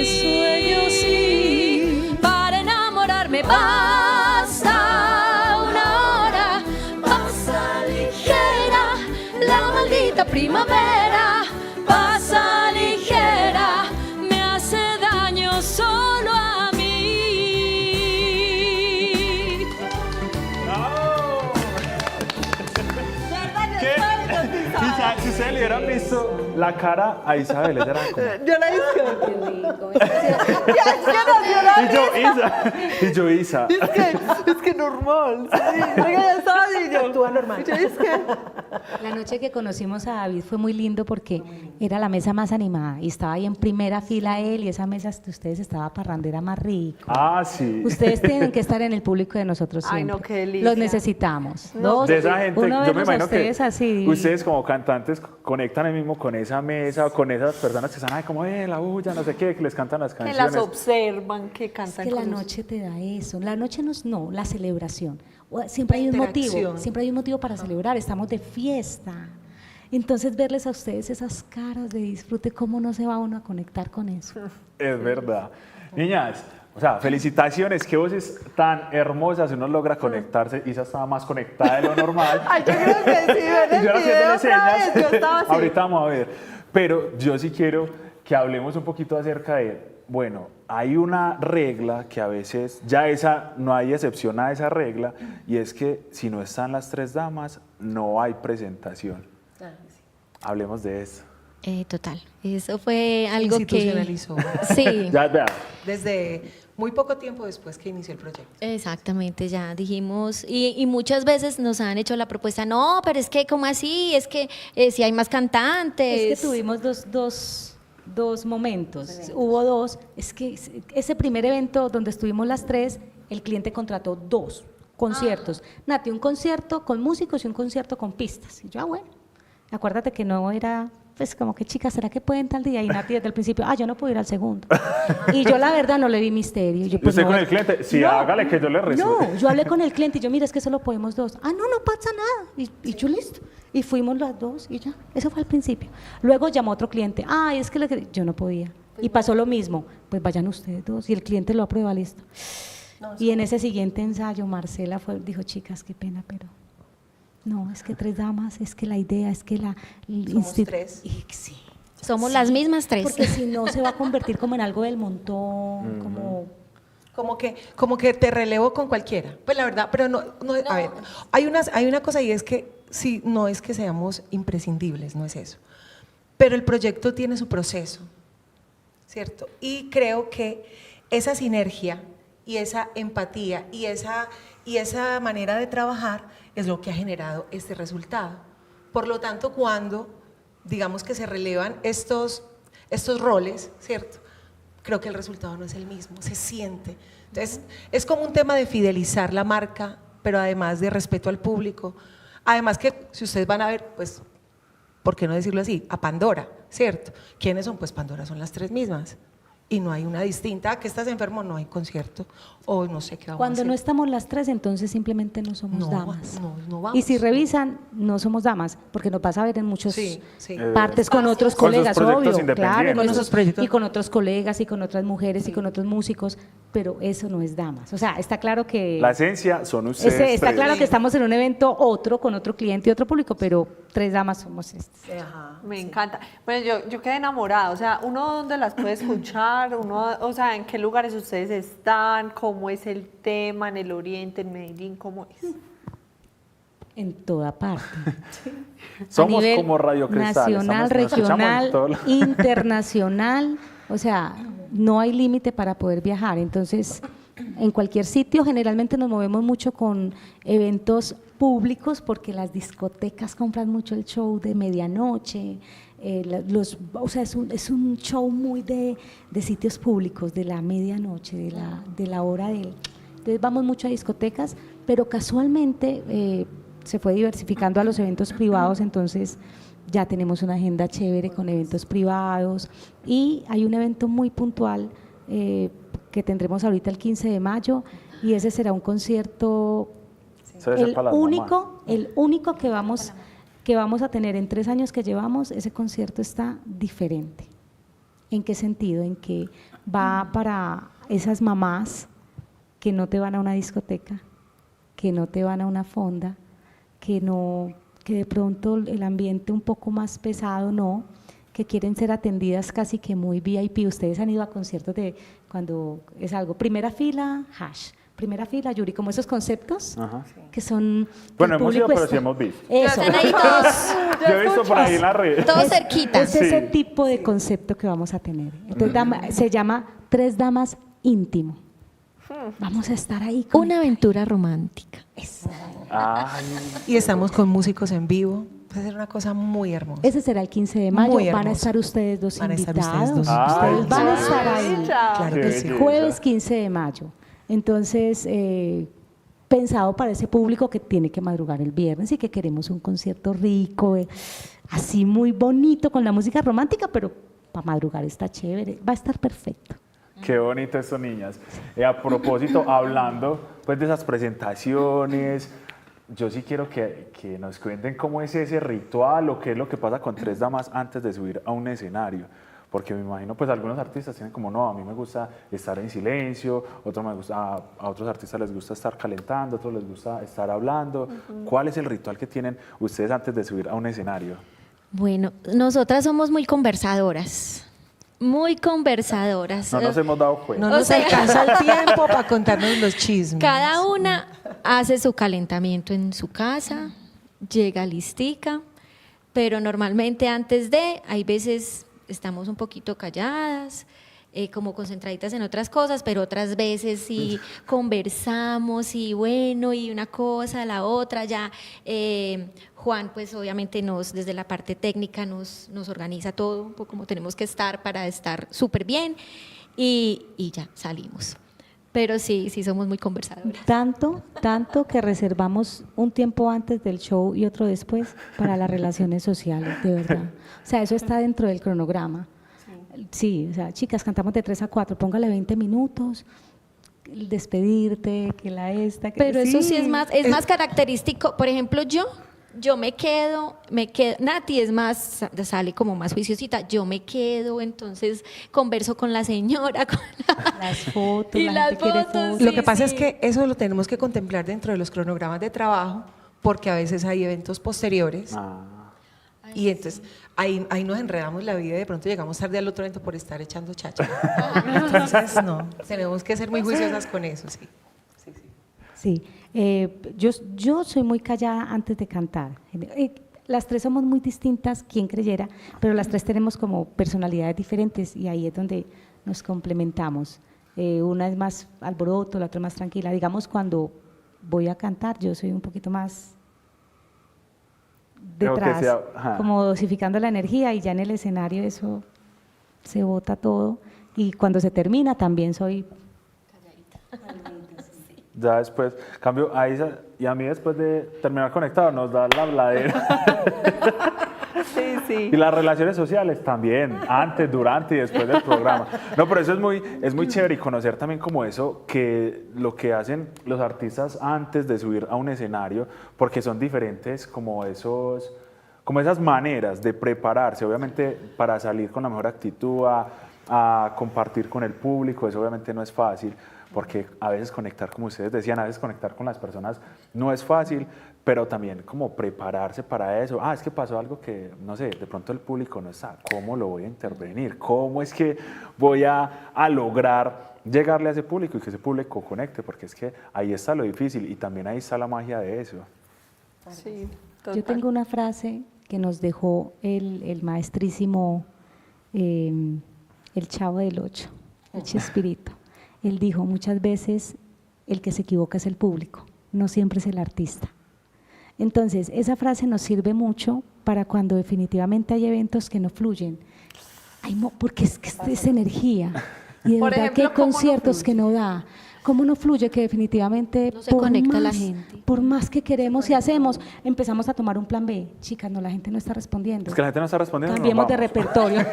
para enamorarme. visto la cara a Isabel, ella era como... Yo la dije. Qué rico. Ya, es que nos dio la Y yo, Isa, y yo, Isa. Es que normal. Sí. Oiga, ya estaba así, yo. Actúa normal. Yo es que... La noche que conocimos a David fue muy lindo porque era la mesa más animada y estaba ahí en primera fila él y esa mesa de ustedes estaba parrandera más rico. Ah, sí. Ustedes tienen que estar en el público de nosotros Ay, siempre. no, qué delicia. Los necesitamos. Dos, De esa gente, uno yo me verlos a imagino que ustedes así. ustedes como cantantes conectan ahí mismo con esa mesa o con esas personas que están, ay, como, la bulla, no sé qué, que les cantan las Que canciones. las observan, que Es cantan que la con noche te da eso. La noche no, la celebración. Siempre hay un motivo, interacción. siempre hay un motivo para celebrar. Estamos de fiesta. Entonces verles a ustedes esas caras de disfrute, ¿cómo no se va uno a conectar con eso? Es verdad. Niñas, o sea, felicitaciones, qué voces tan hermosas, uno logra conectarse. Isa estaba más conectada de lo normal. Ay, yo creo que sí, ven el Y yo video haciéndole otra vez, yo estaba así. Ahorita vamos a ver. Pero yo sí quiero que hablemos un poquito acerca de, bueno, hay una regla que a veces, ya esa, no hay excepción a esa regla, y es que si no están las tres damas, no hay presentación. Hablemos de eso. Total. Eso fue algo que... Institucionalizó. Sí. Ya, vea. Desde muy poco tiempo después que inició el proyecto. Exactamente, ya dijimos, y muchas veces nos han hecho la propuesta, no, pero es que, ¿cómo así? Es que si hay más cantantes. Es que tuvimos dos momentos, hubo dos, es que ese primer evento donde estuvimos las tres, el cliente contrató 2 conciertos, Nati, un concierto con músicos y un concierto con pistas, y yo, bueno, acuérdate que no era, pues como que chicas, ¿será que pueden tal día? Y Nati desde el principio, yo no puedo ir al segundo, y yo la verdad no le vi misterio. Yo, ¿Y usted no, con el cliente? Sí, hágale que yo le resuelvo. no, yo hablé con el cliente y yo, mira, es que solo podemos 2. No pasa nada. Y yo, listo. Y fuimos las 2 y ya. Eso fue al principio. Luego llamó otro cliente. Es que yo no podía. Y pasó lo mismo. Pues vayan ustedes 2. Y el cliente lo aprueba, listo. Y en ese siguiente ensayo, Marcela dijo, chicas, qué pena, pero no, es que 3 damas, es que la idea, es que Somos 3. Sí. Somos las mismas 3. Porque si no, se va a convertir como en algo del montón, Como que te relevo con cualquiera. Pues la verdad, pero no, a ver, hay una cosa y es que sí, no es que seamos imprescindibles, no es eso. Pero el proyecto tiene su proceso, ¿cierto? Y creo que esa sinergia y esa empatía y esa manera de trabajar es lo que ha generado este resultado. Por lo tanto, cuando digamos que se relevan estos roles, ¿cierto? Creo que el resultado no es el mismo, se siente. Entonces, es como un tema de fidelizar la marca, pero además de respeto al público. Además que, si ustedes van a ver, pues, ¿por qué no decirlo así? A Pandora, ¿cierto? ¿Quiénes son? Pues Pandora son las 3 mismas. Y no hay una distinta, que estás enfermo, no hay concierto, o no sé qué vamos a Cuando hacer. no estamos las 3, entonces simplemente no somos damas. No vamos. Y si revisan, no somos damas, porque nos vas a ver en muchas Sí. partes con otros Con sus colegas, proyectos obvio, independientes. Con esos proyectos. y con otros colegas, y con otras mujeres, y con otros músicos, pero eso no es damas. O sea, está claro que... La esencia son ustedes está tres. claro que estamos en un evento con otro cliente y otro público, pero 3 damas somos estas. Ajá. Me encanta. Bueno, yo quedé enamorada. O sea, uno dónde las puede escuchar, o sea, en qué lugares ustedes están, cómo es el tema, en el Oriente, en Medellín, cómo es. En toda parte. Somos A nivel como Radio Cristal. nacional, nos escuchamos en regional, todo lado. internacional, o sea, no hay límite para poder viajar. Entonces, en cualquier sitio, generalmente nos movemos mucho con eventos públicos porque las discotecas compran mucho el show de medianoche, o sea, es un show muy de sitios públicos, de la medianoche, de la hora del... Entonces vamos mucho a discotecas, pero casualmente se fue diversificando a los eventos privados, entonces ya tenemos una agenda chévere con eventos privados y hay un evento muy puntual que tendremos ahorita el 15 de mayo y ese será un concierto, Eso debe ser para las mamás. el único que vamos a tener en 3 años que llevamos. Ese concierto está diferente. ¿En qué sentido? En que va para esas mamás que no te van a una discoteca, que no te van a una fonda, que de pronto el ambiente un poco más pesado no, que quieren ser atendidas casi que muy VIP. Ustedes han ido a conciertos de cuando es algo, primera fila, hash, primera fila, Yuri, como esos conceptos Ajá. que son... Bueno, el hemos ido, público pero sí hemos visto. Eso. Están ahí todos. Yo he visto por ahí en la red. Todo cerquita. Es ese Sí. tipo de concepto que vamos a tener. Entonces se llama Tres Damas Íntimo. Vamos a estar ahí con Una aventura romántica. Ay, Y estamos con músicos en vivo. Va a ser una cosa muy hermosa. Ese será el 15 de mayo. Muy Van a hermoso. estar ustedes dos Van a estar invitados. ustedes dos Ay, Ustedes van a qué estar ahí. Maravilla. Claro qué que sí. belleza. Jueves 15 de mayo. Entonces, pensado para ese público que tiene que madrugar el viernes y que queremos un concierto rico, así muy bonito con la música romántica, pero para madrugar está chévere. Va a estar perfecto. Qué bonito esto, niñas. A propósito, hablando pues de esas presentaciones, yo sí quiero que nos cuenten cómo es ese ritual o qué es lo que pasa con Tres Damas antes de subir a un escenario. Porque me imagino, pues algunos artistas tienen como, no, a mí me gusta estar en silencio, a otros artistas les gusta estar calentando, a otros les gusta estar hablando. ¿Cuál es el ritual que tienen ustedes antes de subir a un escenario? Bueno, nosotras somos muy conversadoras. Muy conversadoras. No nos hemos dado cuenta. No nos sea- alcanza el tiempo para contarnos los chismes. Cada una hace su calentamiento en su casa, llega listica, pero normalmente antes de, hay veces estamos un poquito calladas, como concentraditas en otras cosas, pero otras veces sí conversamos y bueno, y una cosa, la otra, ya Juan pues obviamente desde la parte técnica nos organiza todo, un poco como tenemos que estar para estar súper bien y ya salimos. Pero sí somos muy conversadoras. Tanto que reservamos un tiempo antes del show y otro después para las relaciones sociales, de verdad. O sea, eso está dentro del cronograma. Sí, o sea, chicas, cantamos de 3 a 4, póngale 20 minutos, el despedirte, que la esta, que Pero eso sí es más característico. Por ejemplo, yo me quedo, Nati es más, sale como más juiciosita, yo me quedo, entonces converso con la señora, las fotos, Y la las gente quiere fotos, fotos. Lo sí, que pasa es sí. que eso lo tenemos que contemplar dentro de los cronogramas de trabajo, porque a veces hay eventos posteriores Ah. y entonces ahí nos enredamos la vida y de pronto llegamos tarde al otro evento por estar echando chacha. Entonces, no, tenemos que ser muy juiciosas con eso, sí. Sí, yo soy muy callada antes de cantar. Las tres somos muy distintas, quien creyera, pero las tres tenemos como personalidades diferentes y ahí es donde nos complementamos. Una es más alboroto, la otra es más tranquila. Digamos, cuando voy a cantar, yo soy un poquito más Creo que detrás, sea- ajá. como dosificando la energía y ya en el escenario eso se bota todo. Y cuando se termina también soy Ya después, cambio a Isa y a mí después de terminar conectado nos da la habladera. Sí, sí. Y las relaciones sociales también, antes, durante y después del programa. No, pero eso es muy chévere y conocer también como eso, que lo que hacen los artistas antes de subir a un escenario, porque son diferentes como esas maneras de prepararse, obviamente para salir con la mejor actitud, a compartir con el público, eso obviamente no es fácil, porque a veces conectar, como ustedes decían, a veces conectar con las personas no es fácil, pero también como prepararse para eso. Es que pasó algo que, no sé, de pronto el público no está, ¿cómo lo voy a intervenir? ¿Cómo es que voy a lograr llegarle a ese público y que ese público conecte? Porque es que ahí está lo difícil y también ahí está la magia de eso. Sí, Yo total. tengo una frase que nos dejó el maestrísimo, el Chavo del Ocho, el Chespirito. Él dijo, muchas veces el que se equivoca es el público, no siempre es el artista. Entonces, esa frase nos sirve mucho para cuando definitivamente hay eventos que no fluyen. Porque es que es energía. Y de Por verdad que ejemplo, hay ¿cómo no conciertos fluye? que no da. ¿Cómo no fluye? Que definitivamente No se conecta la gente. por más que queremos y hacemos, empezamos a tomar un plan B. Chicas, no, la gente no está respondiendo. Es que la gente no está respondiendo. Cambiemos de nos vamos. repertorio.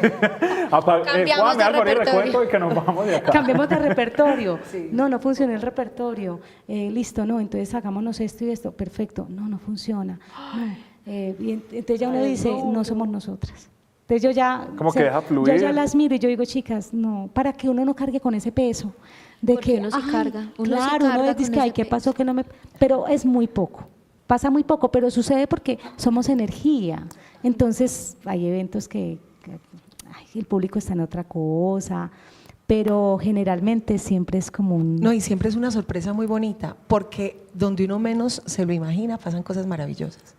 Cambiamos Juan, me de da por el repertorio. recuento y que nos vamos de acá. Cambiemos de repertorio. No funciona el repertorio. Listo, no, entonces hagámonos esto y esto. Perfecto. No funciona. No. Y entonces ya uno dice, no somos nosotras. Entonces yo ya, Como que deja fluir. yo ya las miro y yo digo, chicas, no, para que uno no cargue con ese peso. De Porque que uno se ay, carga, uno se claro, uno carga dice con que, ay, ese ¿qué peso. pasó? Que no me... Pero es muy poco. Pasa muy poco, pero sucede porque somos energía. Entonces hay eventos que el público está en otra cosa, pero generalmente siempre es como un... No, y siempre es una sorpresa muy bonita, porque donde uno menos se lo imagina pasan cosas maravillosas.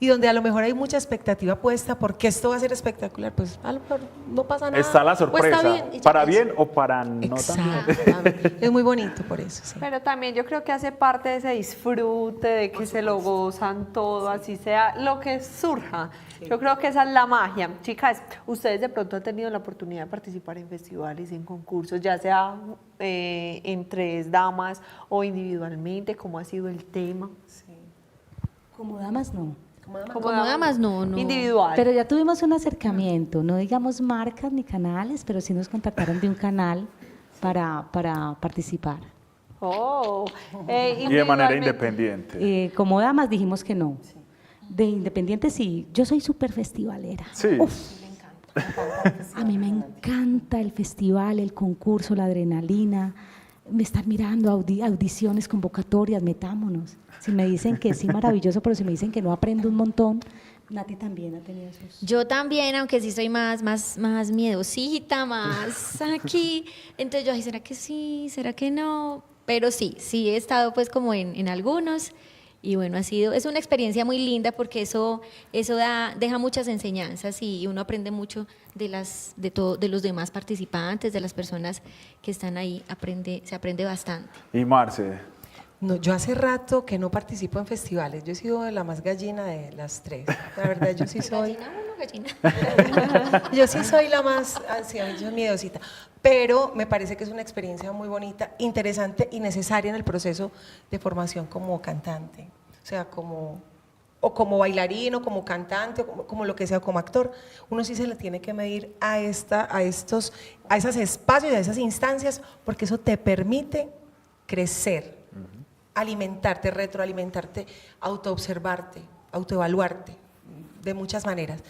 y donde a lo mejor hay mucha expectativa puesta porque esto va a ser espectacular, pues a lo mejor no pasa nada. Está la o sorpresa, está bien, y ya para es. bien o para no tan bien. Exactamente. Es muy bonito por eso, sí. Pero también yo creo que hace parte de ese disfrute, de que se lo gozan todo, así sea lo que surja. Yo creo que esa es la magia. Chicas, ustedes de pronto han tenido la oportunidad de participar en festivales, en concursos, ya sea en tres damas o individualmente, ¿cómo ha sido el tema? Como damas no. Como damas, no. Individual. Pero ya tuvimos un acercamiento, no digamos marcas ni canales, pero sí nos contactaron de un canal para participar. Oh, Y de manera individualmente. independiente. Como damas dijimos que no. De independiente sí, yo soy súper festivalera. Sí. A mí me encanta el festival, el concurso, la adrenalina. Me están mirando, audiciones, convocatorias, metámonos. Si me dicen que sí, maravilloso, pero si me dicen que no, aprendo un montón. Nati también ha tenido sus... Yo también, aunque sí soy más miedosita, más aquí. Entonces yo, ay, ¿será que sí? ¿Será que no? Pero sí he estado pues como en algunos. Y bueno, es una experiencia muy linda porque eso deja muchas enseñanzas y uno aprende mucho de los demás participantes, de las personas que están ahí, se aprende bastante. Y Marce, No, yo hace rato que no participo en festivales. Yo he sido la más gallina de las tres. La verdad, yo sí soy. Gallina. Yo sí soy la más miedosita. Pero me parece que es una experiencia muy bonita, interesante y necesaria en el proceso de formación como cantante. O sea, como bailarín, o como cantante, o como lo que sea, como actor. Uno sí se le tiene que medir a esos espacios, a esas instancias, porque eso te permite crecer, alimentarte, retroalimentarte, autoobservarte, autoevaluarte, de muchas maneras.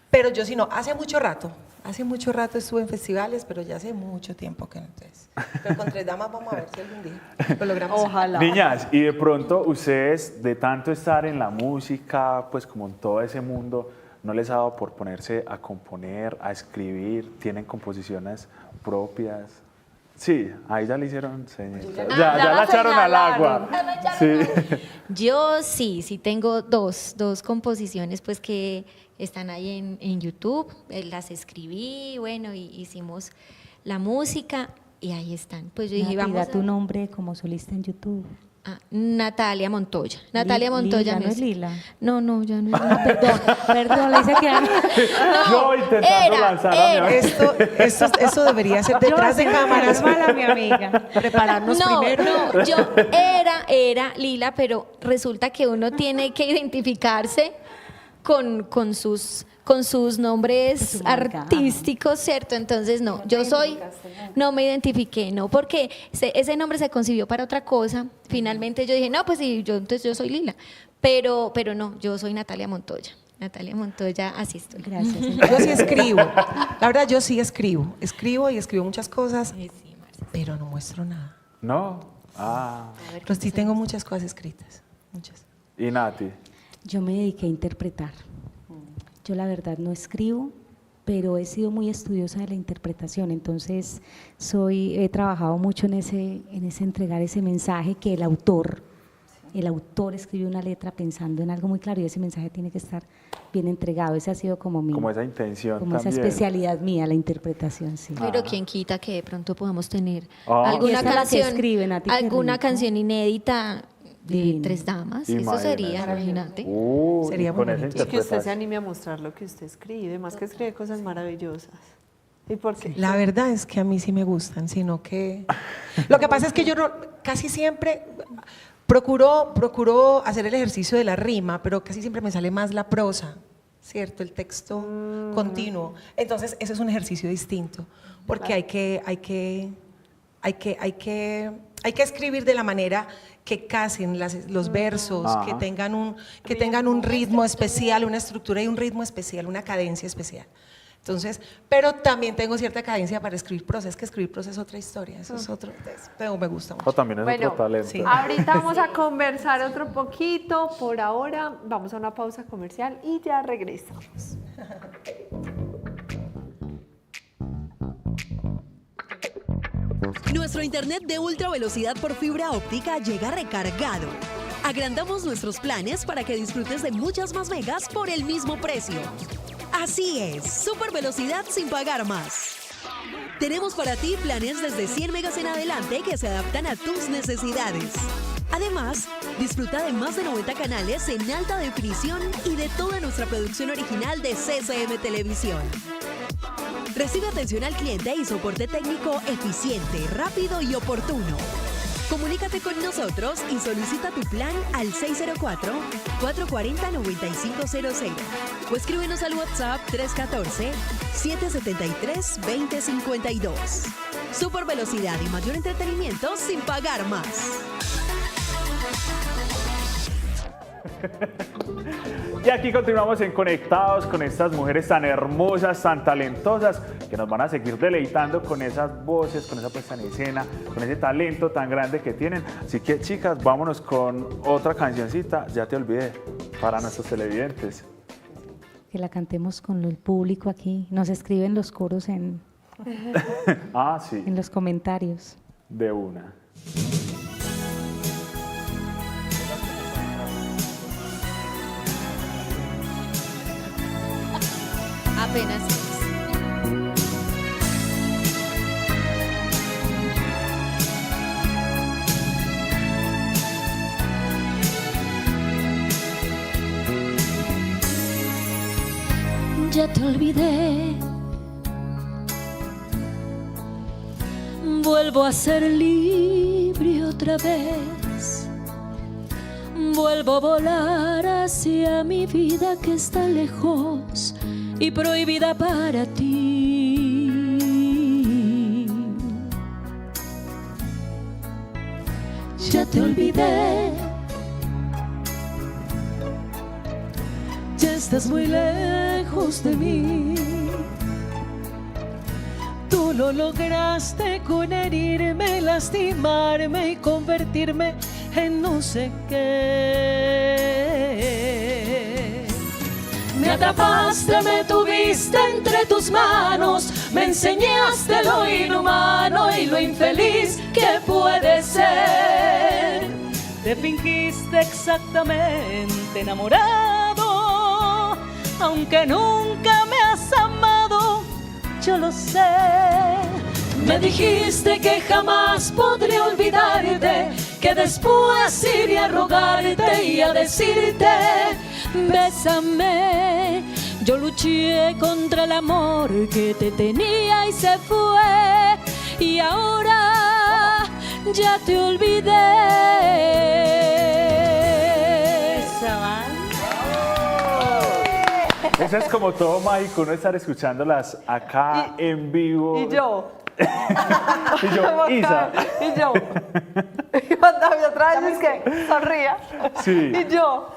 Pero yo sí no, hace mucho rato estuve en festivales, pero ya hace mucho tiempo que no. Entonces, pero con tres damas vamos a ver si algún día lo logramos. Ojalá. niñas, y de pronto ustedes, de tanto estar en la música, pues como en todo ese mundo, ¿no les ha dado por ponerse a componer, a escribir? ¿Tienen composiciones propias? Sí, ahí ya le hicieron señas. Ya la echaron al agua. Sí. Yo sí tengo dos composiciones pues que están ahí en YouTube, las escribí, bueno, y hicimos la música y ahí están. Pues yo dije, Nati, vamos da a... tu nombre como solista en YouTube. Natalia Montoya. Natalia Montoya. Lila, ¿no es Lila? No, ya no es Lila. Perdón, le hice que... Yo intentando lanzar a mi Esto debería ser detrás de cámaras. mala mi amiga. Prepararnos primero. No, yo era Lila, pero resulta que uno tiene que identificarse con sus nombres Con su marca. artísticos, ¿cierto? Entonces, no, no me identifiqué, no, porque ese nombre se concibió para otra cosa. Finalmente yo dije, no, pues sí, entonces yo soy Lila, pero no, yo soy Natalia Montoya. Natalia Montoya, así estoy. Gracias. Yo sí escribo. La verdad, yo sí escribo. Escribo muchas cosas, pero no muestro nada. ¿No? Ah. Pero sí tengo muchas cosas escritas. Muchas. ¿Y Nati? Yo me dediqué a interpretar. Yo la verdad no escribo, pero he sido muy estudiosa de la interpretación, entonces he trabajado mucho en ese entregar ese mensaje que el autor escribe una letra pensando en algo muy claro y ese mensaje tiene que estar bien entregado. Ese ha sido como Esa intención como esa también. especialidad mía, la interpretación, sí. Pero quién quita que de pronto podamos tener Ah. Y alguna esa es la que canción, escribe, Nati, qué alguna rico. canción inédita de Divino. tres damas. Imagínate. Eso sería, imagínate. Sería con muy esa bonito. Y que usted se interpretación. anime a mostrar lo que usted escribe, más que escribe cosas maravillosas. ¿Y por qué? La verdad es que a mí sí me gustan, sino que... Lo que pasa es que yo casi siempre procuro hacer el ejercicio de la rima, pero casi siempre me sale más la prosa, ¿cierto? El texto continuo. Entonces, ese es un ejercicio distinto, porque hay que escribir de la manera que casen los versos, Ajá. que tengan un ritmo especial, una estructura y un ritmo especial, una cadencia especial. Entonces, pero también tengo cierta cadencia para escribir prosa. Es que escribir prosa es otra historia, eso es otro, pero me gusta mucho. O también es Bueno, otro talento. sí. Ahorita vamos a conversar otro poquito. Por ahora vamos a una pausa comercial y ya regresamos. Nuestro internet de ultra velocidad por fibra óptica llega recargado. Agrandamos nuestros planes para que disfrutes de muchas más megas por el mismo precio. Así es, super velocidad sin pagar más. Tenemos para ti planes desde 100 megas en adelante que se adaptan a tus necesidades. Además, disfruta de más de 90 canales en alta definición y de toda nuestra producción original de CCM Televisión. Recibe atención al cliente y soporte técnico eficiente, rápido y oportuno. Comunícate con nosotros y solicita tu plan al 604-440-9500 o escríbenos al WhatsApp 314-773-2052. Super velocidad y mayor entretenimiento sin pagar más. Y aquí continuamos en Conectados con estas mujeres tan hermosas, tan talentosas, que nos van a seguir deleitando con esas voces, con esa puesta en escena, con ese talento tan grande que tienen. Así que, chicas, vámonos con otra cancioncita, Ya te olvidé, para nuestros televidentes. Que la cantemos con el público aquí. Nos escriben los coros en Sí, los comentarios. de una. Apenas. Ya te olvidé, vuelvo a ser libre otra vez, vuelvo a volar hacia mi vida que está lejos y prohibida para ti. Ya te olvidé, ya estás muy lejos de mí. Tú lo lograste con herirme, lastimarme y convertirme en no sé qué. Me atrapaste, me tuviste entre tus manos, me enseñaste lo inhumano y lo infeliz que puede ser. Te fingiste exactamente enamorado, aunque nunca me has amado, yo lo sé. Me dijiste que jamás podría olvidarte, que después iría a rogarte y a decirte, bésame. Yo luché contra el amor que te tenía y se fue, y ahora ya te olvidé. Eso es como todo mágico, uno estar escuchándolas acá en vivo. Y yo. Y yo, Isa. Y yo. Y cuando me otra vez es que sonría. Sí. Y yo.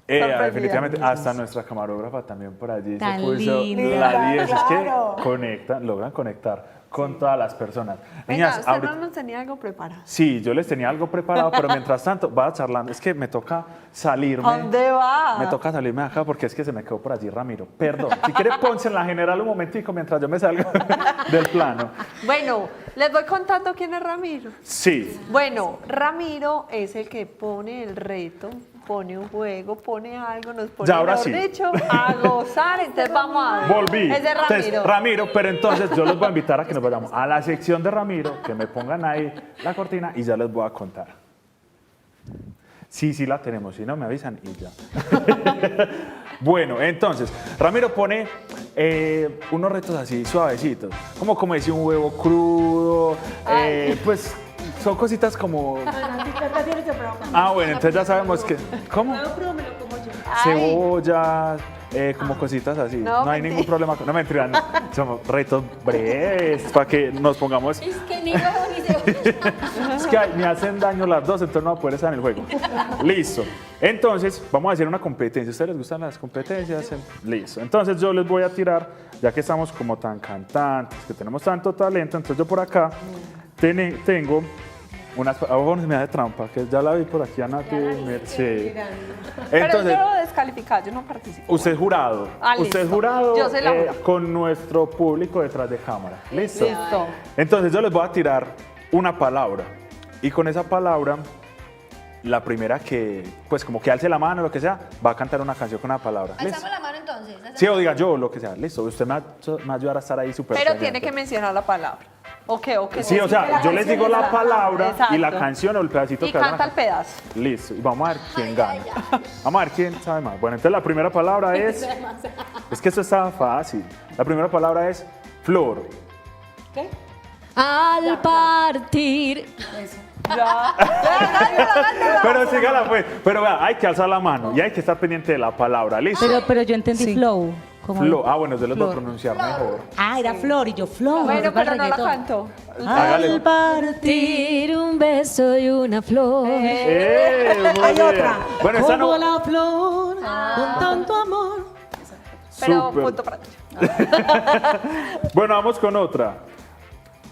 Sorprendida. Definitivamente, hasta nuestra camarógrafa también por allí Tan se puso linda. la 10. Claro. Es que conectan, logran conectar con todas las personas. Venga, Niñas, usted ahorita- no nos tenía algo preparado. Sí, yo les tenía algo preparado, pero mientras tanto, va charlando. Es que me toca salirme. ¿A dónde va? Me toca salirme de acá porque es que se me quedó por allí Ramiro. Perdón. Si quiere, ponse en la general un momentico mientras yo me salgo del plano. Bueno, les voy contando quién es Ramiro. Sí. Bueno, Ramiro es el que pone el reto, pone un juego, pone algo, nos pone, Ya, ahora mejor sí. dicho, a gozar. Entonces vamos a ver. Volví. Es de Ramiro. Entonces, Ramiro, pero entonces yo los voy a invitar a que nos vayamos a la sección de Ramiro, que me pongan ahí la cortina y ya les voy a contar. Sí, sí la tenemos, si no me avisan y ya. Bueno, entonces, Ramiro pone unos retos así suavecitos, como decía un huevo crudo, pues son cositas como... Ah, bueno, entonces ya sabemos que... ¿Cómo? Cebollas, como cositas así. No, No hay mentira. ningún problema. No, mentira, no. Son retos breves para que nos pongamos... Es que ni huevo ni cebolla. Es que me hacen daño las dos, entonces no voy a poder estar en el juego. Listo. Entonces, vamos a hacer una competencia. ¿A ustedes les gustan las competencias? Listo. Entonces, yo les voy a tirar, ya que estamos como tan cantantes, que tenemos tanto talento, entonces yo por acá tengo unas... Ahora me da de trampa, que ya la vi por aquí a Nati. Sí. Pero Entonces, yo lo descalificado, yo no participo. usted es jurado. Ah, Usted es listo. jurado Yo soy la jurada. con nuestro público detrás de cámara. ¿Listo? Listo. Entonces yo les voy a tirar una palabra y con esa palabra la primera que, pues como que alce la mano, lo que sea, va a cantar una canción con una palabra. ¿Listo? Alzamos la mano entonces. Sí, o diga yo, lo que sea. Listo, usted me va a ayudar a estar ahí súper Pero pendiente. tiene que mencionar la palabra. Ok. Sí, o sea, yo les digo la palabra y la Exacto. canción o el pedacito Y que van a canta el pedazo. Listo, y vamos a ver quién gana. Vamos a ver quién sabe más. Bueno, entonces la primera palabra es... Es que esto está fácil. La primera palabra es flor. Al partir. Pero sígala pues. Pero vea, hay que alzar la mano y hay que estar pendiente de la palabra. ¿Listo? Pero yo entendí flow. Como Flor. Ah, bueno, yo les voy a Flor. pronunciar mejor. Ah, era flor y yo flow. Bueno, para pero no la reggaetón. canto. Hágale. Al partir un beso y una flor. Muy Hay bien. otra. Bueno, esta no... Como la flor, con tanto amor. Pero Súper. punto para ti. Bueno, vamos con otra.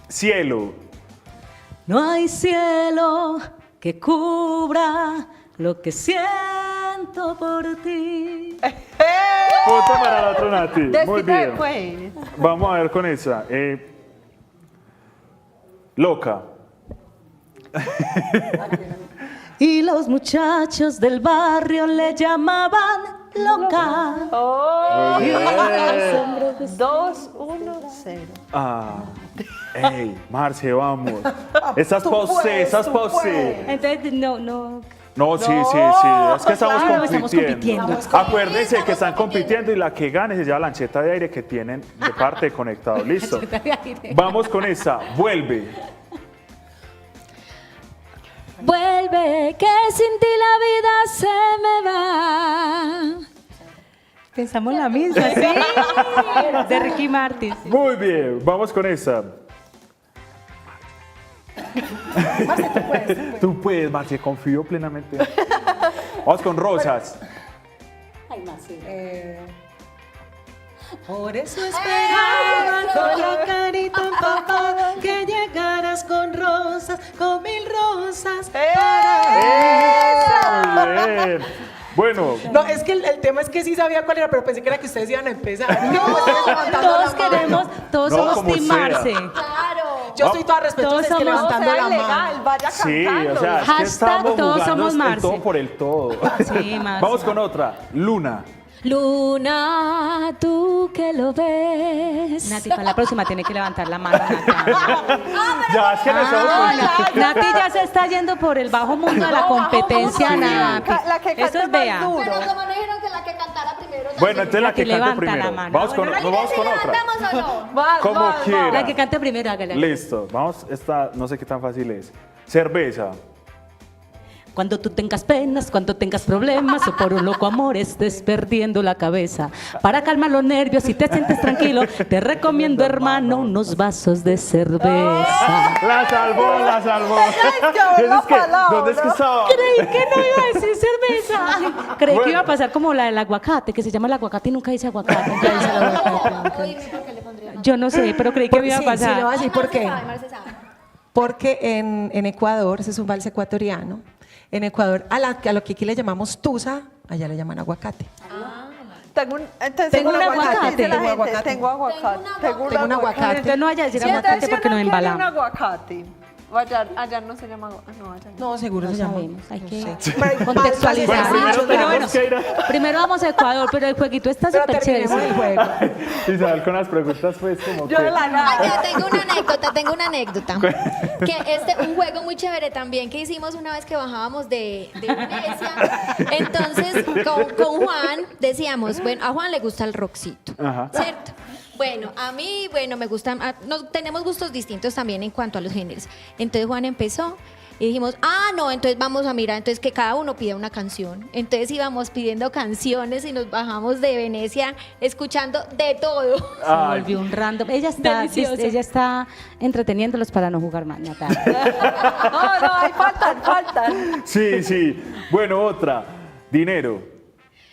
Cielo. No hay cielo que cubra lo que siento por ti. Punto para el otro Nati. Muy Desquite bien. pues. Vamos a ver con esa. Loca. Y los muchachos del barrio le llamaban loca. Oh, Muy bien. 2, 1, 0. Ah. Ey, Marce, vamos. Esas poses, esas poses. Entonces, no. No, sí. Es que estamos claro, compitiendo. estamos compitiendo. Acuérdense que están compitiendo y la que gane se lleva la lancheta de aire que tienen de parte de Conectado. Listo. Vamos con esa. Vuelve. Vuelve, que sin ti la vida se me va. Pensamos la misma, ¿sí? De Ricky Martin. Sí. Muy bien. Vamos con esa. Tú puedes, Marce, confío plenamente. Vamos con rosas. Por eso esperaba con la carita empapada que llegaras con rosas, con 1000 rosas. Muy bien. Bueno, No, es que el tema es que sí sabía cuál era, pero pensé que era que ustedes iban a empezar. Todos queremos, todos No, somos como Team sea. Marce. Yo estoy toda respetuosa, es que Todos somos- levantando sea la mano. ilegal, vaya sí, cantando. o sea, es que Hashtag estamos todos jugando somos el Marce. todo por el todo. Sí, Marce. Vamos con otra. Luna. Luna, tú que lo ves. Nati, para la próxima tiene que levantar la mano, Nati. Ya, es que no estamos Nati ya se está yendo por el bajo mundo de la competencia, Nati. La que Eso canta es Bea. más duro. como no dijeron que la que cantara primero. Bueno, entonces la Nati, que cante levanta primero. la mano. Vamos con otra. ¿Levantamos o no? Vas, Como vas, quiera. La que cante primero, hágale. Listo. Vamos, esta no sé qué tan fácil es. Cerveza. Cuando tú tengas penas, cuando tengas problemas o por un loco amor estés perdiendo la cabeza. Para calmar los nervios y te sientes tranquilo, te recomiendo, hermano, unos vasos de cerveza. La salvó, la salvó. qué buena Es que, palabra. ¿dónde es que estaba? Creí que no iba a decir cerveza. Ay, creí Bueno. que iba a pasar como la del aguacate, que se llama el aguacate y nunca dice aguacate. Nunca dice el aguacate. Yo no sé, pero creí que me iba a Sí, sí, le voy a pasar. decir por qué. Marce sabe. Porque en Ecuador, ese es un vals ecuatoriano, en Ecuador a lo que aquí le llamamos tusa, allá le llaman aguacate. Tengo un aguacate. Dice la Tengo gente, aguacate. tengo aguacate. Tengo un aguacate. Entonces no vaya a decir Si aguacate usted porque nos tiene un embalamos. aguacate. O allá no se llama no, allá no. No, seguro se llama. Sabemos, hay que Pero- contextualizar. Bueno, primero Pero tenemos bueno, que ir a... primero vamos a Ecuador, pero el jueguito está Pero súper chévere. terminemos el juego. Isabel con las preguntas pues como Yo que... de la nada. Ay, tengo una anécdota. Que un juego muy chévere también que hicimos una vez que bajábamos de Venecia. Entonces, con Juan decíamos, bueno, a Juan le gusta el rockcito, Ajá. ¿cierto? Bueno, a mí, bueno, me gustan, tenemos gustos distintos también en cuanto a los géneros. Entonces Juan empezó y dijimos, no, entonces vamos a mirar, entonces que cada uno pida una canción. Entonces íbamos pidiendo canciones y nos bajamos de Venecia escuchando de todo. Se volvió un random. Ella está entreteniéndolos para no jugar más, Natalia. No, ahí faltan. Sí, sí. Bueno, otra. Dinero.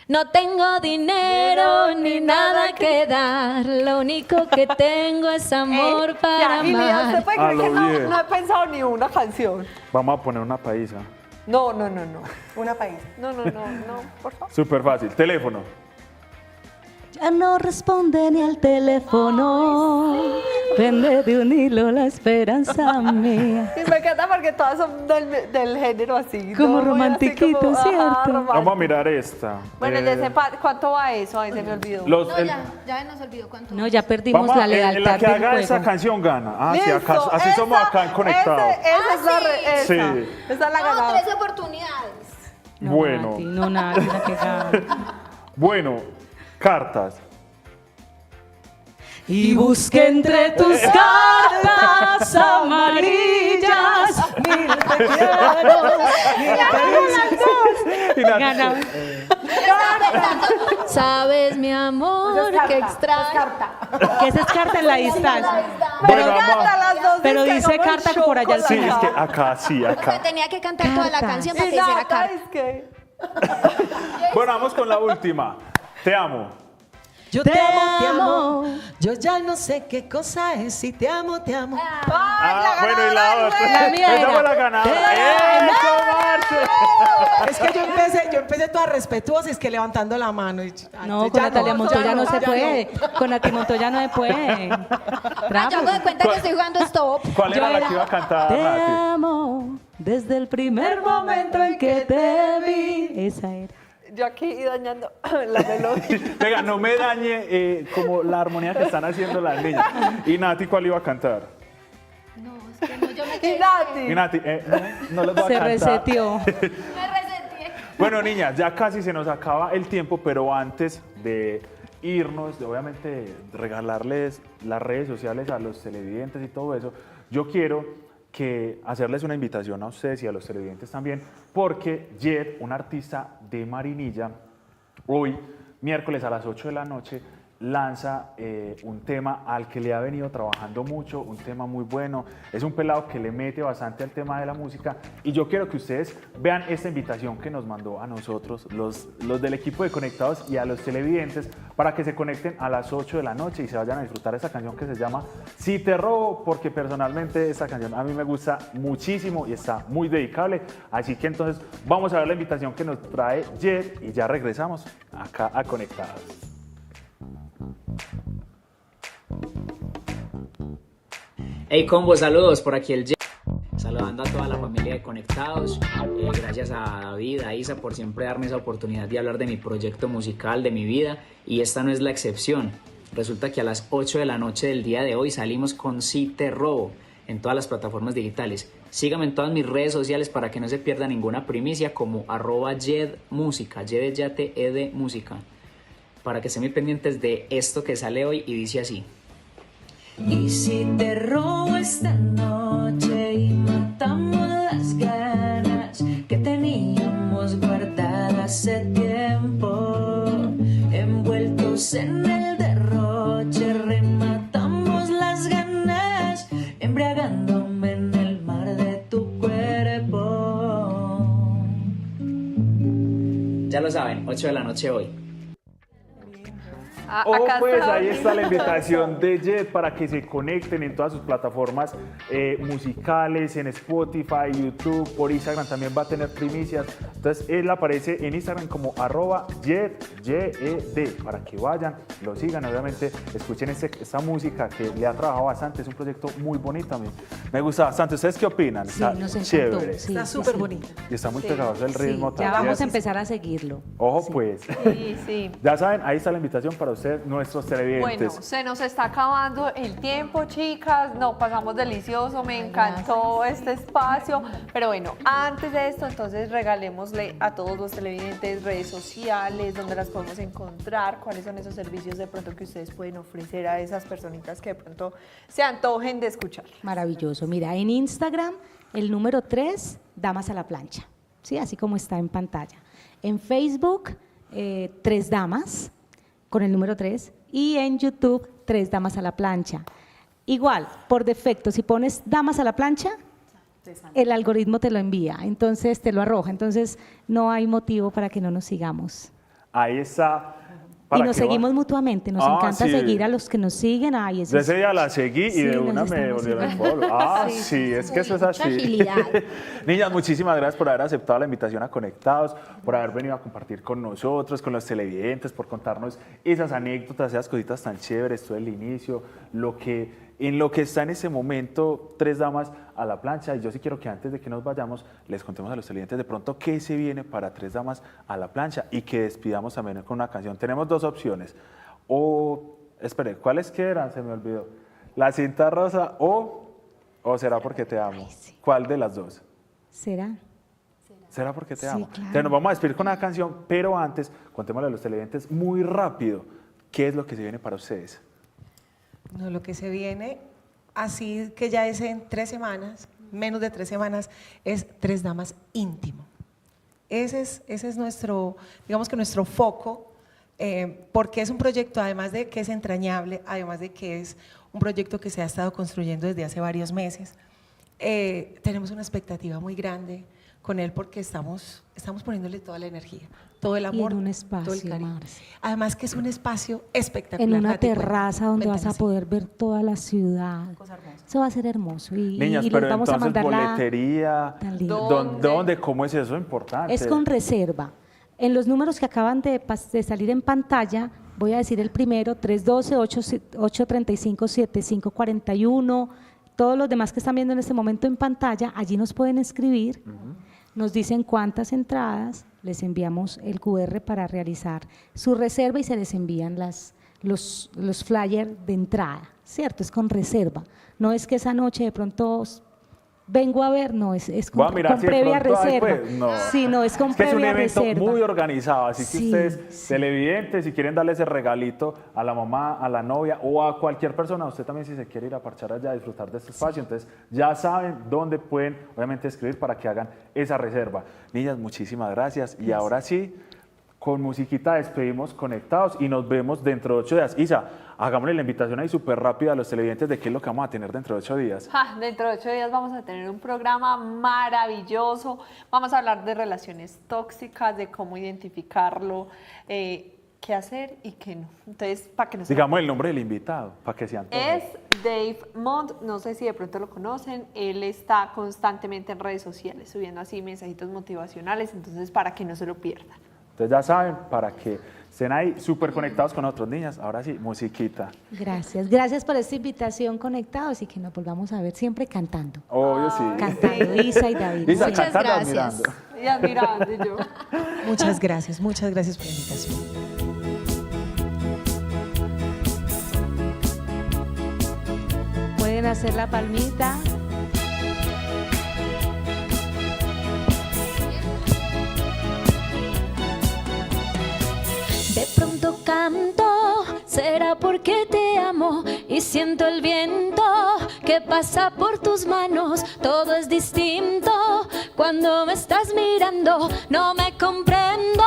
No tengo dinero ni nada que dar. Lo único que tengo es amor para Y mira, amar. usted puede A creer que lo bien. no he pensado ni una canción. Vamos a poner una paisa. No. Una país. No, por favor. Súper fácil. Teléfono. Ya no responde ni al teléfono. pende de un hilo la esperanza mía. Y me encanta porque todas son del género así. Como ¿no? Muy así romantiquito, como, ajá, ¿cierto? romántico. Vamos a mirar esta. Bueno, el desempate, ¿cuánto va eso? Ay, se me olvidó. Los, No, el- ya nos olvidó cuánto. No, ya perdimos vamos la a, lealtad la que del haga juego. esa canción gana. Ah, sí, acá, Listo, así somos acá en Conectados. Esa es la esa. Sí. Esa es la No, ganadora. 3 oportunidades. No, Bueno. Nati, no, Nati, la que gana. Bueno, cartas. Y busqué entre tus cartas amarillas mil te quiero, mil te Y Nati- Ganamos. Sabes, mi amor, que extraño. Que esa es carta en la distancia. Bueno, vamos. Pero dice carta por allá al Sí, final. es que acá sí, O sea, acá. tenía que cantar toda la Cartas. canción para Y que hiciera Nata, carta. es que... Bueno, vamos con la última. Te amo. Yo te amo. Yo ya no sé qué cosa es. Si te amo, te amo. Ah, bueno, y la otra. La mía Esa era. fue la ganadora. ¡Eso, Marce! Es que yo empecé toda respetuosa, es que levantando la mano. No, con Natalia Montoya no se ya puede. Con Nati Montoya no se puede. Ah, yo hago de cuenta que estoy jugando stop. ¿Cuál era Yo la era- que iba a cantar, Te Nati? amo desde el primer momento en que te vi. Esa era. Yo aquí dañando la melodía. Venga, no me dañe como la armonía que están haciendo las niñas. ¿Y Nati cuál iba a cantar? No, es que no, yo me Y quedé. Y Nati. Nati, no les voy a Se cantar. reseteó. Me resentí. Bueno, niñas, ya casi se nos acaba el tiempo, pero antes de irnos, de obviamente regalarles las redes sociales a los televidentes y todo eso, yo quiero hacerles una invitación a ustedes y a los televidentes también, porque Jet, un artista de Marinilla, hoy, miércoles a las 8 de la noche, lanza un tema al que le ha venido trabajando mucho, un tema muy bueno. Es un pelado que le mete bastante al tema de la música y yo quiero que ustedes vean esta invitación que nos mandó a nosotros, los del equipo de Conectados y a los televidentes, para que se conecten a las 8 de la noche y se vayan a disfrutar esta canción que se llama Si te robo, porque personalmente esta canción a mí me gusta muchísimo y está muy dedicable. Así que entonces vamos a ver la invitación que nos trae Jet y ya regresamos acá a Conectados. Hey combo, saludos, por aquí el J. Saludando a toda la familia de Conectados. Gracias a David, a Isa por siempre darme esa oportunidad de hablar de mi proyecto musical, de mi vida, y esta no es la excepción. Resulta que a las 8 de la noche del día de hoy salimos con Si Te Robo en todas las plataformas digitales. Síganme en todas mis redes sociales para que no se pierda ninguna primicia, como @jedmusica, Y de yate, E de música, para que estén muy pendientes de esto que sale hoy y dice así. Y si te robo esta noche y matamos las ganas que teníamos guardadas hace tiempo, envueltos en el derroche, rematamos las ganas, embriagándome en el mar de tu cuerpo. Ya lo saben, 8 de la noche hoy. Acá Pues está. ahí está la invitación de Jet para que se conecten en todas sus plataformas musicales, en Spotify, YouTube, por Instagram también va a tener primicias. Entonces él aparece en Instagram como @Jet, YED, para que vayan, lo sigan, obviamente escuchen esta música que le ha trabajado bastante, es un proyecto muy bonito a mí. Me gusta bastante. ¿Ustedes qué opinan? Sí, Está nos encantó. chévere. Sí, Está sí, súper sí. bonita. Y está muy pegado el Sí, ritmo ya también. vamos a empezar a seguirlo. Ojo pues. Sí, sí. Ya saben, ahí está la invitación para ustedes, nuestros Bueno, televidentes. se nos está acabando el tiempo, chicas. No, pasamos delicioso, me encantó este espacio. Pero bueno, antes de esto, entonces regalémosle a todos los televidentes redes sociales, donde las podemos encontrar, cuáles son esos servicios de pronto que ustedes pueden ofrecer a esas personitas que de pronto se antojen de escuchar. Maravilloso. Mira, en Instagram, el número 3, Damas a la Plancha. Sí, así como está en pantalla. En Facebook, 3 Damas, con el número 3. Y en YouTube, 3 Damas a la Plancha. Igual, por defecto, si pones Damas a la Plancha, el algoritmo te lo envía, entonces te lo arroja. Entonces, no hay motivo para que no nos sigamos. Ahí está. Y para nos que seguimos va- mutuamente, nos Ah, encanta sí. seguir a los que nos siguen. Ay, eso Yo es- ese día la seguí y Sí, de nos una me estamos volvieron el siguiendo. follow. Ah, Sí, sí, es que eso es Mucha así. agilidad. Niñas, muchísimas gracias por haber aceptado la invitación a Conectados, por haber venido a compartir con nosotros, con los televidentes, por contarnos esas anécdotas, esas cositas tan chéveres, todo el inicio, lo que En lo que está en ese momento, Tres Damas a la Plancha, y yo sí quiero que antes de que nos vayamos, les contemos a los televidentes de pronto qué se viene para Tres Damas a la Plancha y que despidamos también con una canción. Tenemos dos opciones, espere, ¿cuáles que eran? Se me olvidó. La cinta rosa o será porque te amo. ¿Cuál de las dos? ¿Será? ¿Será porque te Sí, amo? claro. Entonces nos vamos a despedir con una canción, pero antes, contémosle a los televidentes muy rápido, ¿qué es lo que se viene para ustedes? No, lo que se viene, así que ya es en 3 semanas, menos de 3 semanas, es Tres Damas íntimo. Ese es nuestro, digamos que nuestro foco, porque es un proyecto, además de que es entrañable, además de que es un proyecto que se ha estado construyendo desde hace varios meses, tenemos una expectativa muy grande con él porque estamos poniéndole toda la energía, todo el amor, en un todo el espacio, cariño. Marce. Además que es un espacio espectacular. En una Nati, cuéntame, terraza donde vas a cuéntanos. poder ver toda la ciudad. Cosa hermosa. Eso va a ser hermoso. Niñas, y les pero vamos a entonces mandar boletería, tan lindo. ¿dónde? ¿Cómo es eso? Importante. Es con reserva. En los números que acaban de salir en pantalla, voy a decir el primero, 312-835-7541. Todos los demás que están viendo en este momento en pantalla, allí nos pueden escribir, nos dicen cuántas entradas, les enviamos el QR para realizar su reserva y se les envían los flyers de entrada, ¿cierto? Es con reserva. No es que esa noche de pronto vengo a ver, no, es Voy a con mirar si de previa pronto hay, reserva. pues, no. Sí, no, es con Es que es un previa evento reserva. muy organizado, así que Sí, ustedes, sí. televidentes, si quieren darle ese regalito a la mamá, a la novia o a cualquier persona, usted también si se quiere ir a parchar allá, a disfrutar de este espacio, entonces ya saben dónde pueden, obviamente, escribir para que hagan esa reserva. Niñas, muchísimas gracias. Y ahora sí, con musiquita despedimos Conectados y nos vemos dentro de 8 días. Isa, hagámosle la invitación ahí súper rápida a los televidentes de qué es lo que vamos a tener dentro de 8 días. Dentro de 8 días vamos a tener un programa maravilloso. Vamos a hablar de relaciones tóxicas, de cómo identificarlo, qué hacer y qué no. Entonces, para que nos Digamos el nombre del invitado, para que sean todos. Es Dave Montt, no sé si de pronto lo conocen, él está constantemente en redes sociales subiendo así mensajitos motivacionales, entonces para que no se lo pierdan. Entonces ya saben, para que estén ahí súper conectados con otros niñas. Ahora sí, musiquita. Gracias, gracias por esta invitación, Conectados, y que nos volvamos a ver siempre cantando. Obvio, sí. Cantando, Isa y David. Isa, Muchas cantando, gracias. admirando. Y admirando y yo. Muchas gracias por la invitación. Pueden hacer la palmita. De pronto canto, será porque te amo y siento el viento que pasa por tus manos. Todo es distinto cuando me estás mirando, no me comprendo,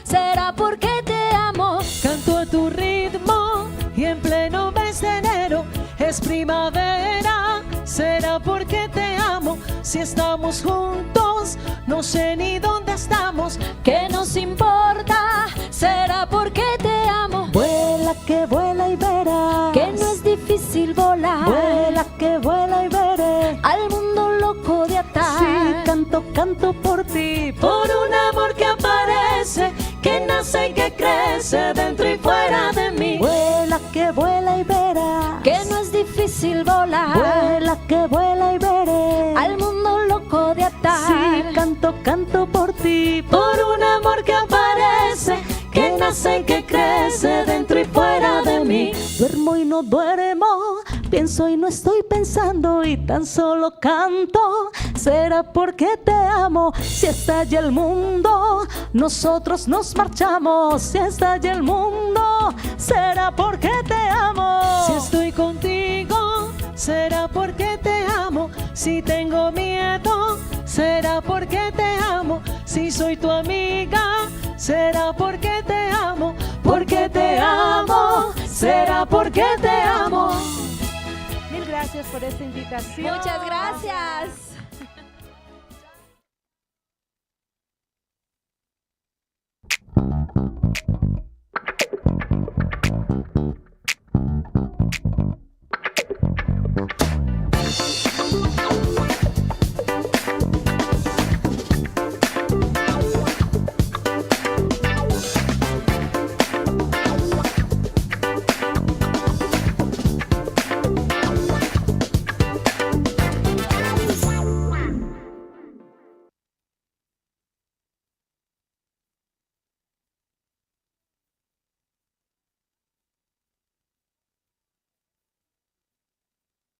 será porque te amo. Canto a tu ritmo y en pleno mes de enero es primavera. Será porque te amo. Si estamos juntos, no sé ni dónde estamos. ¿Qué nos importa? Será porque te amo. Vuela que vuela y verás. Que no es difícil volar. Vuela que vuela y veré. Al mundo loco de atar. Sí, canto por ti, por un amor que aparece, que nace y que crece dentro y fuera de mí. Vuela que vuela y verás. Que no es difícil volar. Vuela que vuela y veré. Al mundo loco de atar. Sí, canto por ti, por un amor que aparece, que nace y que crece dentro y fuera de mí. Duermo y no duermo, pienso y no estoy pensando y tan solo canto. Será porque te amo. Si estalla el mundo, nosotros nos marchamos. Si estalla el mundo, será porque te amo. Si estoy contigo, será porque te amo. Si tengo miedo, será porque te amo. Si soy tu amiga, será porque te amo. Porque te amo, será porque te amo. Mil gracias por esta invitación. Muchas gracias.